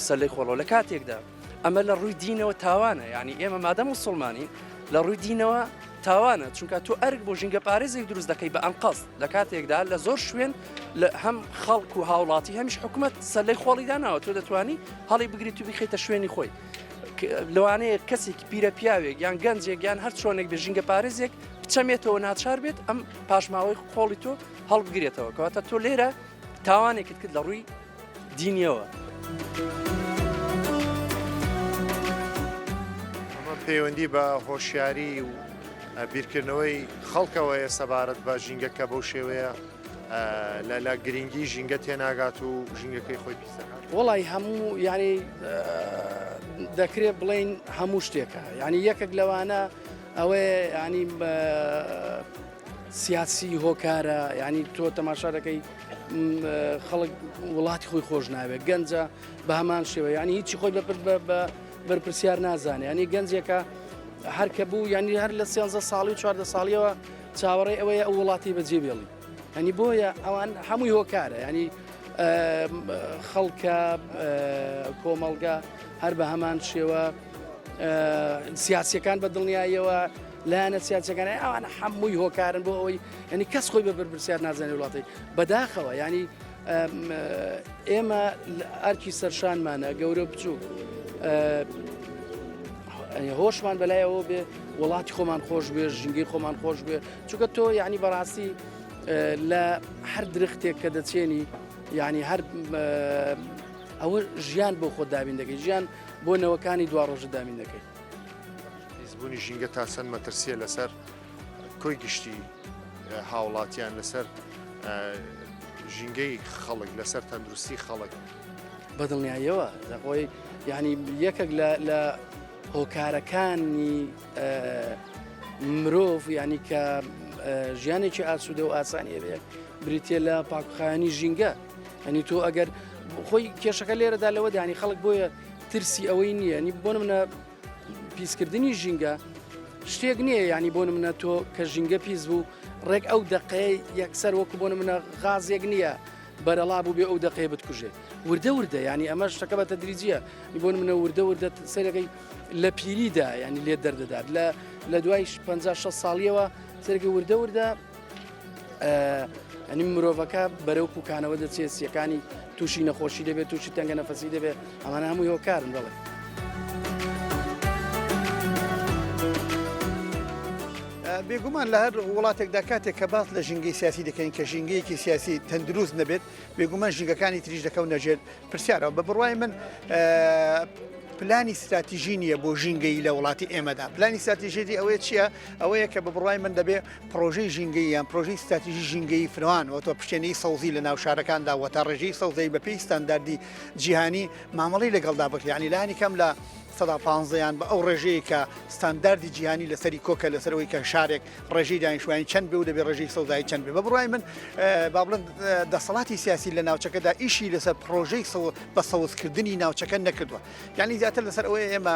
سەلەی خۆڵەوە لە کاتێکدا ئەمە لە ڕووی دینەوە تاوانە ینی ئێمە مادەم موسڵمانین لە ڕووی دینەوە تاوانە چونکە تۆ ئەرک بۆ ژینگە پارێزێک دروست دەکەی بە ئەنقەست لە کاتێکدا لە زۆر شوێن لە هەم خەڵک و هاوڵاتی هەمیش حکومەت سەلەی خۆڵیدا ناوە تۆ دەتوانی هەڵی بگریت و بخیتە شوێنی خۆی لەوانەیە کەسێکی پیرە پیاوێک یان گەنجێک یان هەر چۆنێک بە ژینگە پارێزێک بچەمێتەوە ناچار بێت ئەم پاشماوەی خۆڵی تۆ هەڵبگرێتەوە کەواتە تۆ لێرە تاوانێکت کرد لە ڕووی دینیەوە. پەیوەندی بە هۆشیاری و بیرکردنەوەی خەڵکەوە ێ سەبارەت بە ژینگەکە بەو شێوەیە لە گرنگی ژینگە تێناگات و ژینگەکەی خۆی پیسەکات وڵی هەموو یعنی دەکرێت بڵین هەموو شتێکە ینی یەکێک لەوانە ئەوەیە ینی سیاسی هۆکارە ینی تۆ تەماشا دەکەی خەڵک وڵاتی خۆی خۆش ناوێت گەنجە بە هەمان شێوە ینی هیچی خۆی بەرپرسیار نازانێت ینی گەنجێکە هەرکە بوو ینی هەر لە 13 ساڵی و 14 ساڵیەوە چاوەڕێ ئەوەیە ئەو وڵاتی بەجێ بێڵی ینی بۆیە ئەوان هەمووی هۆکارە ینی خەڵکە کۆمەڵگا هەر بە هەمان شێوە سیاسیەکان بە دڵنیاییەوە لایەنە سیاسەکان ئەوان هەمووی هۆکارن بۆ ئەوەی ینی کەس خۆی بە بەرپرسیار نازانێت وڵاتی بەداخەوە ینی ئێمە ئەرکی سەرشانمانە گەورە بچوو هۆشمان بەلایەوە بێ وڵاتی خۆمان خۆش بێ ژینگەی خۆمان خۆش بێ چونکە تۆ یعنی بەڕاستی لە هەر درختێک کە دەچێنی یعنی هەر ئەوە ژیان بۆ خۆ دابین دەکەی ژیان بۆ نەوەکانی دوا ڕۆژە دامین دەکەی هیزبوونی ژینگە تا چەند مەترسیە لەسەر کۆی گشتی هاوڵاتیان لەسەر ژینگەی خەڵک لەسەر تەندروستی خەڵک بەدڵنیاییەوە دەخۆی یعنی یەکێک لە هۆکارەکانی مرۆڤ ینی کە ژیانێکی ئاسوودە و ئاسانیە بێ بریتێ لە پاکخایانی ژینگە ئەنی تۆ ئەگەر خۆی کێشەکە لێرەدا لەوە دانی خەڵک بۆیە ترسی ئەوەی نییە نی بۆ منە پیسکردنی ژینگە شتێک نییە ینی بۆ منە تۆ کە ژینگە پیس بوو ڕێک ئەو دقەیە یەکسەر وەکو بۆ منە غازێک نییە بەرەڵا بوو بێ ئەو دقەیە بتکوژێ وردە وردە ینی ئەمە شتەکە بە تەدریجیە بۆ منە وردە وردە سەرەکەی لە پیریدا ینی لێ دەردەدات لە دوای 56 ساڵیەوە سەرەکەی وردە وردە ئەنی مرۆڤەکە بەرەو پوکانەوە دەچێت سیەکانی تووشی نەخۆشی دەبێت تووشی تەنگە نەفەسی دەبێت ئەمانە هەمووی هۆکارن بڵێ بێگومان لە هەر وڵاتێکدا کاتێک کە باس لە ژینگەی سیاسی دەکەین کە ژینگەیەکی سیاسی تەندروست نەبێت بێگومان ژینگەکانی تریش دەکەون نەژێر پرسیارەوە بە بڕوای من پلانی استراتیژی نییە بۆ ژینگەی لە وڵاتی ئێمەدا پلانی استراتیژی ئەوەیە چییە ئەوەیە کە بە بڕوای من دەبێت پرۆژەی ژینگەی یان پرۆژەی استراتیژی ژینگەی فروان وەتۆ پشتێنەی سەوزی لە ناو شارەکاندا وەتا ڕێژەی سەوزەی بە پێی ستانداردی جیهانی مامەڵی لەگەڵدا بکرانی لانی کەم لە 15یان بە ئەو ڕێژەیە کە ستانداردی جیهانی لەسەری کۆکە لەسەرەوەی کە شارێک ڕێژەی دانیشتوانی چەند بێ و دەبێت ڕێژەی سەوزایی چەند بێ بە بڕای من با بڵێن دەسەڵاتی سیاسی لە ناوچەکەدا ئیشی لەسەر پرۆژەی بە سەوزکردنی ناوچەکە نەکردووە یعنی زیاتر لەسەر ئەوەیە ئێمە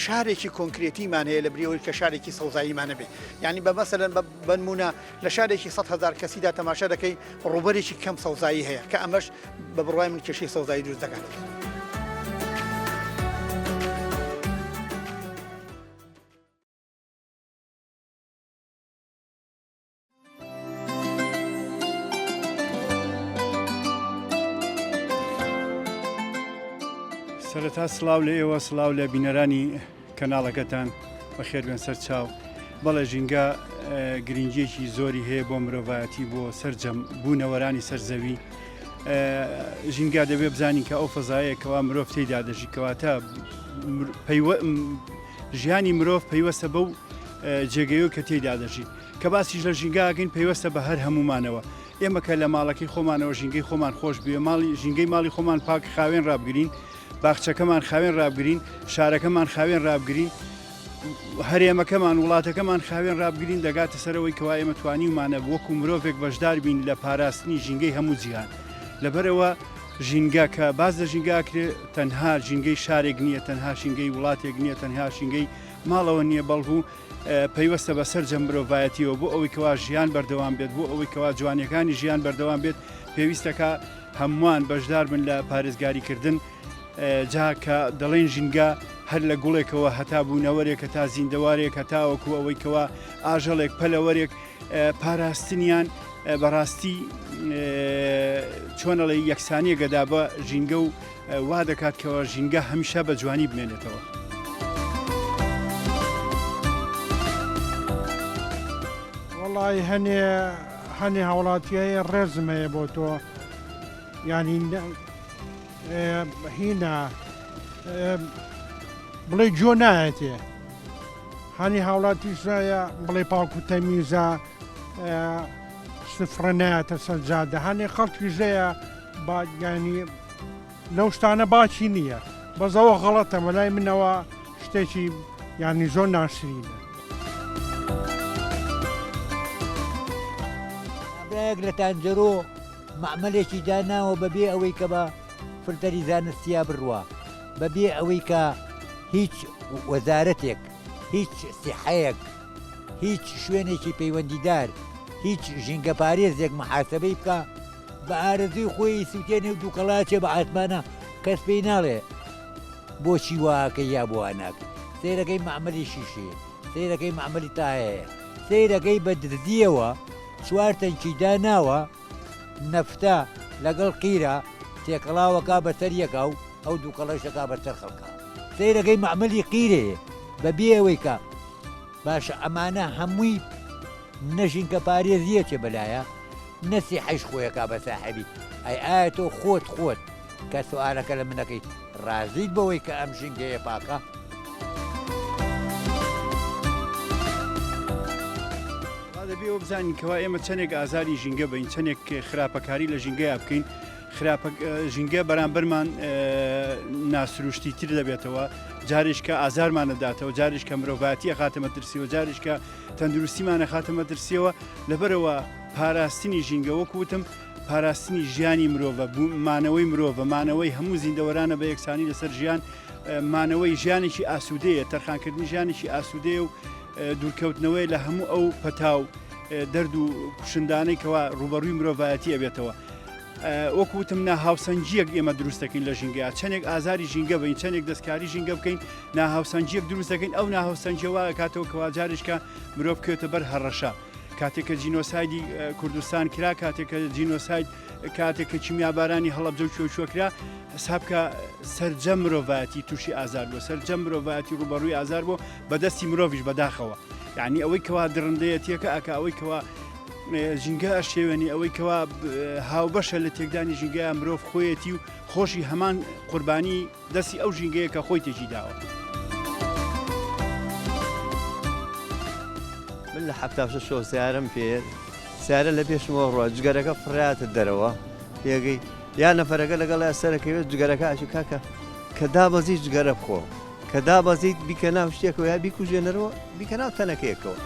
شارێکی کۆنکرێتیمان هەیە لە بریەوەی کە شارێکی سەوزاییمانە بێ ینی بە مەسەلەن بنمونە لە شارێکی 100,000 کەسیدا تەماشا دەکەی ڕوبەرێکی کەم سەوزایی هەیە کە ئەمەش بە بڕای من کێشەی سەوزایی دروست دەکات. سەرەتا سڵاو لە ئێوە سڵاو لە بینەرانی کەناڵەکەتان بەخێربێن سەر چاو بەڵێ ژینگە گرنگیەکی زۆری هەیە بۆ مرۆڤایەتی بۆ سەرجەم بوونەوەرانی سەرزەوی ژینگا دەبێ بزانین کە ئەو فەزایەکەوا مرۆڤ تێیدا دەژیکەواتە ژیانی مرۆڤ پەیوەستە بەو جێگەیەوە کە تێیدا دەژی کە باسیش لە ژینگاگەین پەیوەستە بە هەر هەمومانەوە ئێمە کە لە ماڵەکەی خۆمانەوە ژینگەی خۆمان خۆش بێ ژینگەی ماڵی خۆمان پاک خاوێن ڕابگرین باخچەکەمان خاوێن ڕابگرین شارەکەمان خاوێن ڕابگرین هەرێمەکەمان وڵاتەکەمان خاوێن ڕابگرین دەگاتە سەرەوەی کەوا ئێمە توانیمانە وەکو مرۆڤێک بەشدار بین لە پاراستنی ژینگەی هەموو جیهان لەبەرەوە ژینگە کە باز لە ژینگاکرێ تەنها ژینگەی شارێک نییە تەنها ژینگەی وڵاتێک نییە تەنها ژینگەی ماڵەوە نییە بەڵبوو پەیوەستە بە سەرجەم مرۆڤایەتیەوە بۆ ئەوەی کەوا ژیان بەردەوام بێت بۆ ئەوەی کەوا جوانیەکانی ژیان بەردەوام بێت پێویستەکە هەمووان بەشدار بن لە پارێزگاریکردن جا کە دەڵێن ژینگە هەر لە گوڵێکەوە هەتا بوونەوەرێک هەتا زیندەوارێک هەتاوەکو ئەوەی کەوا ئاژەڵێک پەلەوەرێک پاراستنیان بەڕاستی چۆنەڵی یەکسانیە گەدا بە ژینگە و وا دەکات کەەوە ژینگە هەمیشە بە جوانی بمێنێتەوە. وڵی هەنێ هاوڵاتیایە ڕێزمەیە بۆ تۆ ینی هینە بڵێ جۆ نایەتێ هەنی هاوڵاتی شایە بڵێ پاکو تەمیزە سفرە نایەتە سەرجادە هەنێ خەڵکی ژەیە ینی لەو شتانە باچی نییە بەزەوە غەڵەتە مەلای منەوە شتێکی ینی زۆر ناشرینە برایەک لە تانجەرۆ مەعمەلێکی داناوە بەبێ ئەوەی کە بە فلتەری زانستیا بڕوە بەبێ ئەوەی کە هیچ وەزارەتێک هیچ سیحەیەک هیچ شوێنێکی پەیوەندیدار هیچ ژینگە پارێزێک محاسبەی بکە بە ئارەزوی خۆی سووتێنێ و دووکەڵاچێ بە عاتمانە کەس پێی ناڵێ بۆچی واکە یا بۆ ناکە سیرەکەی مەعمەلی شیشێ سیرەکەی مەعمەلی تایەیە سیرەکەی بە دردیەوە چوار تەنکی داناوە نەفتە لەگەڵ قیرە تێکەڵاوەکە بەسەر یەکە و ئەو دووکەڵەشەکە بەسەر خەڵکە سیرەکەی مەعمەلی قیرەیە بەبێ ئەوەی کە باشە ئەمانە هەمووی نەژینکە پارێزیە چێ بەلایە نەسی حەش خۆیەکە بە ساحەبی ئایا تۆ خۆت کە سوالەکە لە منەکەی ڕازیت بەوەی کە ئەم ژینگەیە پاکە دەبێ بزانین کەوا ئێمە چەندێک ئازاری ژینگە بین چەندێک خراپەکاری لە ژینگەیە بکەین خراپە ژینگە بەرامبەرمان ناسروشتی تر دەبێتەوە جاریش کە ئازارمانەداتەوە جاریش کە مرۆڤاتیە خاتەمە ترسیەوە جاریش کە تەندروستیمانە خاتەمە ترسیەوە لەبەرەوە پاراستنی ژینگە وەکوتم پاراستنی ژیانی مرۆڤە مانەوەی مرۆڤە مانەوەی هەموو زیندەوەرانە بە یەکسانی لەسەر ژیان مانەوەی ژیانێکی ئاسوودەیە تەرخانکردنی ژیانێکی ئاسوودەیە و دوورکەوتنەوەی لە هەموو ئەو پەتاو دەرد و کوشندانەی کەوا ڕوبەڕووی مرۆڤایەتی ئەبێتەوە وەکوتم ناهاوسەنجیەک ئێمە دروستەکەین لە ژینگە چەندێک ئازاری ژینگە بین چەندێک دەستکاری ژینگە بکەین ناهاوسەنجیەک دروست دەکەین ئەو ناهاوسەنجەوە کاتەوە کەوا جاریشکە مرۆڤ بکەوێتە بەر هەڕەشە کاتێککە جینۆسایدی کوردستان کرا کاتێککە جینۆساید کاتێککە چیمیابارانی هەڵەبجە و چۆچوەکرا حسابکە سەرجەم مرۆڤایەتی تووشی ئازار بوو سەرجەم مرۆڤایەتی ڕوبەڕووی ئازار بوو بەدەستی مرۆڤیش بەداخەوە یعنی ئەوەی کەوا درڕندەیەتیەکە ئەکە ئەوەی کەوا ژینگە ئەشێوێنی ئەوەی کەوا هاوبەشە لە تێکدانی ژینگەیە مرۆڤ خۆیەتی و خۆشی هەمان قوربانی دەستی ئەو ژینگەیە کە خۆی تێکی داوە من لە حەفتاش شۆ سیارم پێ سیارە لە پێشمەوە ڕۆ جگەرەکە فڕاتە دەرەوە پێگەی یا نەفەرەکە لەگەڵ سەرەکەوێت جگەرەکە ئاچی کاکە کە دابەزی جگەرە بخۆ کە دابەزیت بیکە ناو شتێکەوە یا بیکوژێنەرەوە بیکە ناو تەنەکەیەکەوە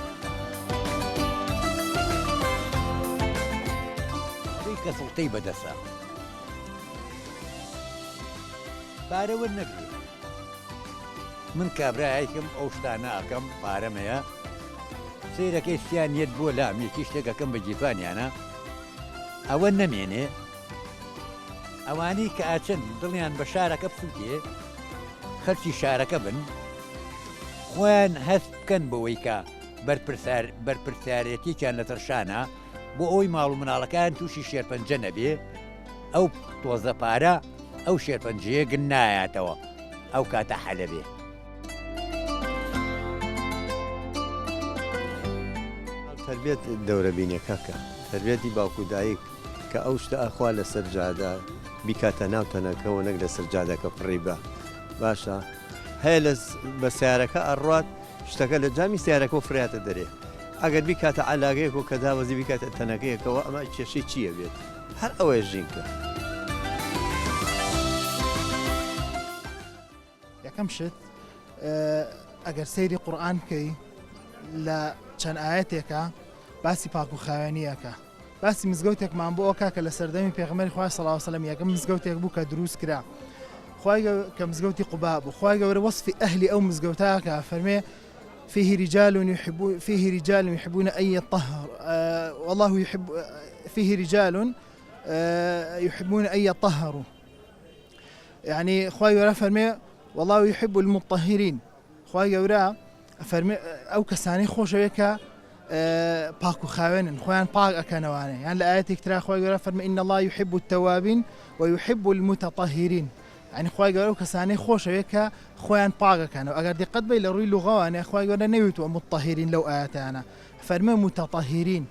کە سڵتەی بەدەسە پارەوە نەگرێت من کابرایەکەم ئەو شتانە ئەەکەم پارەمەیە سیرەکەی سیانیت بۆ لامێکی شتێکەکەم بە جیپانیانە ئەوە نەمێنێ ئەوانەی کە ئاچن دڵیان بە شارەکە بسووتێ خەرچی شارەکە بن خۆیان هەست بکەن بەوەی کە بەرپرسیارەتێکیان لە تەرشانە بۆ ئەوی ماڵ و مناڵەکان تووشی شێرپەنجە نەبێ ئەو تۆزە پارە ئەو شێرپەنجەیە گن نایاتەوە ئەو کاتە حەلە بێ تربێت دەورە بینێ کاکە تربێتی باوکودایک کە ئەو شتە ئەخوا لە سەرجادا بیکاتە ناو تەنەکەەوە نەک لە سەرجادەکە فڕی بە باشە هەیە بە سیارەکە ئەڕات شتەکە لە جامی سیارەکە و فراتە دەرێ ئەگەر بیکاتە علاگەیەک و کە داوەزی بیکاتە تەنەکەیەکەوە ئەمە کێشەی چییە بێت هەر ئەوەیە ژینکە یەکەم شت ئەگەر سەیری قورئان بکەی لە چەند ئاەتێکە باسی پاک و خاوێنیەکە باسی مزگەوتێکمان بۆ ئەوکە کە لە سەردەمی پێغەمبەری خوای صلی الله علیه و سلم یەکەم مزگەوتێک بوو کە دروست کرا خوای کە مزگەوتی قوبا بوو خوای گەورە وەصفی ئەهلی ئەو مزگەوتەکە فەرمێ فيه رجال يحبون أن يطهر والله يحب فيه رجال يحبون أن يطهروا يعني خواي ورا فرمي والله يحب المطهرين خواي ورا فرمي أو كساني خوش ويكا باكو خاوين خوان باك أكنوانه يعني الآية ترى خواي ورا فرمي إن الله يحب التوابين ويحب المتطهرين يعني خواي گەورە کەسانەی خۆشەوێت کە خۆیان پاکەکەنەوە ئەگەر دقت بی لە ڕووی لوغەوانێ خواي گەورە نەوێتوە متطهرین لەو ئاەتانە فەرمێ متطهرین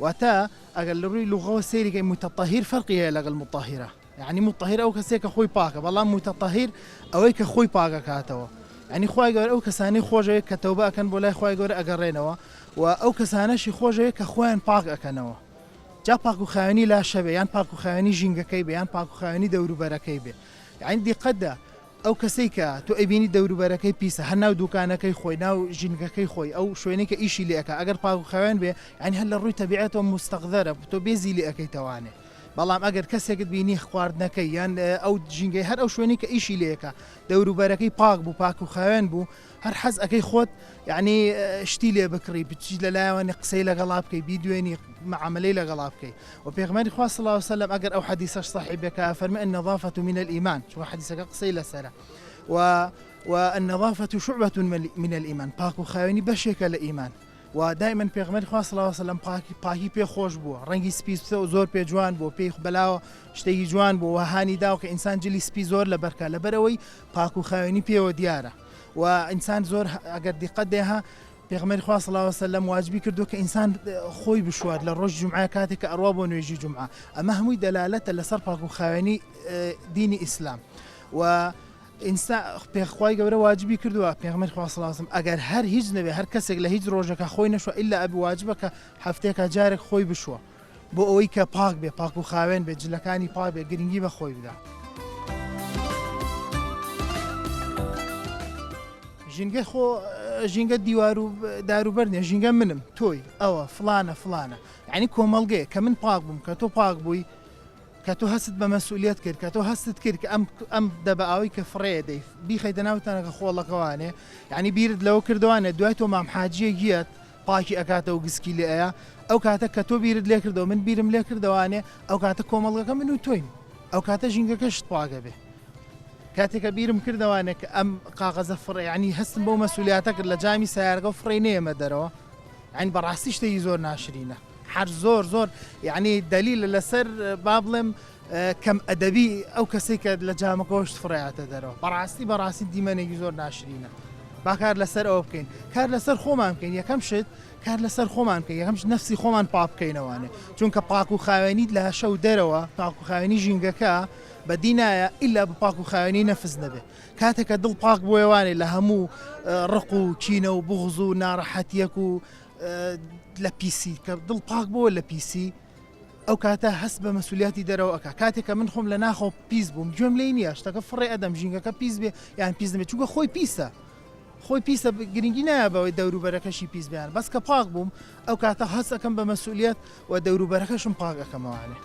واتە ئەگەر لە ڕووی لوغەوە سێریکەی متطهر فەرقی هەیە لەگەڵ مطهرە يعني مطهر ئەو کەسێک کە خۆی پاکە بەڵام متطهر ئەوەی کە خۆی پاکەکاتەوە يعني خواي گەورە ئەو کەسانەی خۆشەوێت کە تەوبە ئەکەن بۆ لای خواي گەورە ئەگەڕێنەوە و ئەو کەسانەشی خۆشەوێت کە خۆیان پاک ئەکەنەوە جا پاک و خاوێنی لاشە بێ یان پاک و خاوێنی ژینگەکەی بێ یان پاک و خاوێنی دەوروبەرەکەی بێ عندي قدا ئەو کەسەی کە تۆ ئەبینی دەوروبەرەکەی پیسە هەر ناو دوکانەکەی خۆی ناو ژینگەکەی خۆی ئەو شوێنەی کە ئیشی لێ ئەکا ئەگەر پاک و خاوێن بێ یعنی هەر لە ڕووی تەبیعەتەوە مستەقدەرە تۆ بێزی لێ ئەەکەی توانێ بەڵام ئەگەر کەسێکت بینی خواردنەکەی یان ئەو ژینگەی هەر ئەو شوێنی کە ئیشی لێ ئەکا دەوروبەرەکەی پاک بوو پاک و خاوێن بوو هەر حەز ئەەکەی خۆت یعنی شتی لێ بکڕی بچی لەلایەوەی قسەی لەگەڵا بکەی بیدوێنی معاملەی لەگەڵا بکەی وپێغمبەری خوا صلی الله علیه و سلم ئەگەر ئەو حەدیثەش صحیح بێکە فەرمێ النظافة من الإيمان شو حەدیثەکە قسەی لەسەرە والنظافة شعبة من الإيمان باك وخاوێنی بەشێکە لە ئیمان ودائما پێغمبەری خوا صلی الله علیه و سلم پاکی پێ خۆش بووە ڕەنگی سپی زۆر پێ جوان بوو پێی بەلاوە شتێکی جوان بوو وهانی داو کە ئینسان جلی سپی زۆر لەبەرکە لەبەرەوەی پاک و خاوێنی پێوە دیارە وإنسان زۆر ئەگەر دیقەت دێها پێغمبەری خوا صلی الله علیه و سلم واجبی کردو کە ئینسان خۆی بشوات لە ڕۆژ جومعە کاتێک کە ئەڕوا بۆ نوێژی جومعە ئەمە هەمووی دەلالەتە لەسەر پاک و خاوێنی دینی ئیسلام و ئینسان پێخوای گەورە واجبی کردووە پێغمبەری خوا صلی الله علیه و سلم ئەگەر هەر هیچ نەبێ هەر کەسێک لە هیچ ڕۆژێکە خۆی نەشوە ئیلا ئەبی واجبە کە هەفتەیەکە جارێک خۆی بشوە بۆ ئەوەی کە پاک بێ پاک و خاوێن بێت جلەکانی پاک بێ گرنگی بە خۆی بدە. ژینگە ژینگە دیوار و داروبەر نیە ژینگە منم تۆی ئەوە فلانە فلانە یعنی کۆمەڵگەیە کە من پاک بووم کە تۆ پاک بووی کە تۆ هەست بە مەسئولیت کرد کە تۆ هەستت کرد کە ئەم دەبە ئاوی کە فڕێ دەی بیخەیتە ناوتانەکە خۆڵەکەوانێ یعنی بیرت لەوە کردوانێ دوای تۆ مام حاجیە گیەت پاکی ئەکاتە و گسکی لێ ئەیە ئەو کاتە کە تۆ بیرت لێ کردەوە من بیرم لێ کردوانێ ئەو کاتە کۆمەڵگەکە من و تۆین ئەو کاتە ژینگەکەشت پاگە بێ کاتێکە بیرم کردوانێک کە ئەم قاغەزە فڕێ ینی هەستم بۆ مەسئولیاتە کرد لە جامی سیارگە و فڕێ نێمە دەرەوە ینی بەڕاستی شتێکی زۆر ناشرینە هەر زۆر یعنی دلیل لەسەر با بڵێم کەم ئەدەبی ئەو کەسێک کە لە جامەکەشت فڕێاتە دەرەوە بەڕاستی دیمەنێکی زۆر ناشرینە با کار لەسەر ئەوە بکەین کار لەسەر خۆمان بکەین یەکەم شت کار لەسەر خۆمان بکەین یەکەم نفسی خۆمان پاک بکەینەوانێ چونکە پاک و خاوێنیت لە شەو دەرەوە پاک و خاوێنی ژینگەکە بەدینایە ئللا بە پاک و خاوێنی نەفز نەبێ کاتێکە دڵ پاک بۆیوانێ لە هەموو ڕق و چینە و بغز و ناڕەحەتیەک و لە پیسی کە دڵ پاک بۆ لە پیسی ئەو کاتە هەست بە مەسئولیاتی دەرەوە ئەکا کاتێکە من خۆم لە ناخۆ پیس بووم گوێم لێی نییە شتەکە فڕێ ئەدەم ژینگەکە پیس بێ یان پیس نبێت چونکە خۆی پیسە خۆی پیسە گرنگی نایە بەوەی دەوروبەرەکەشی پیس بیان بەس کە پاک بووم ئەو کاتە هەست ئەەکەم بە مەسئولیت و دەوروبەرەکەشم پاک ئەەکەمەوانێ.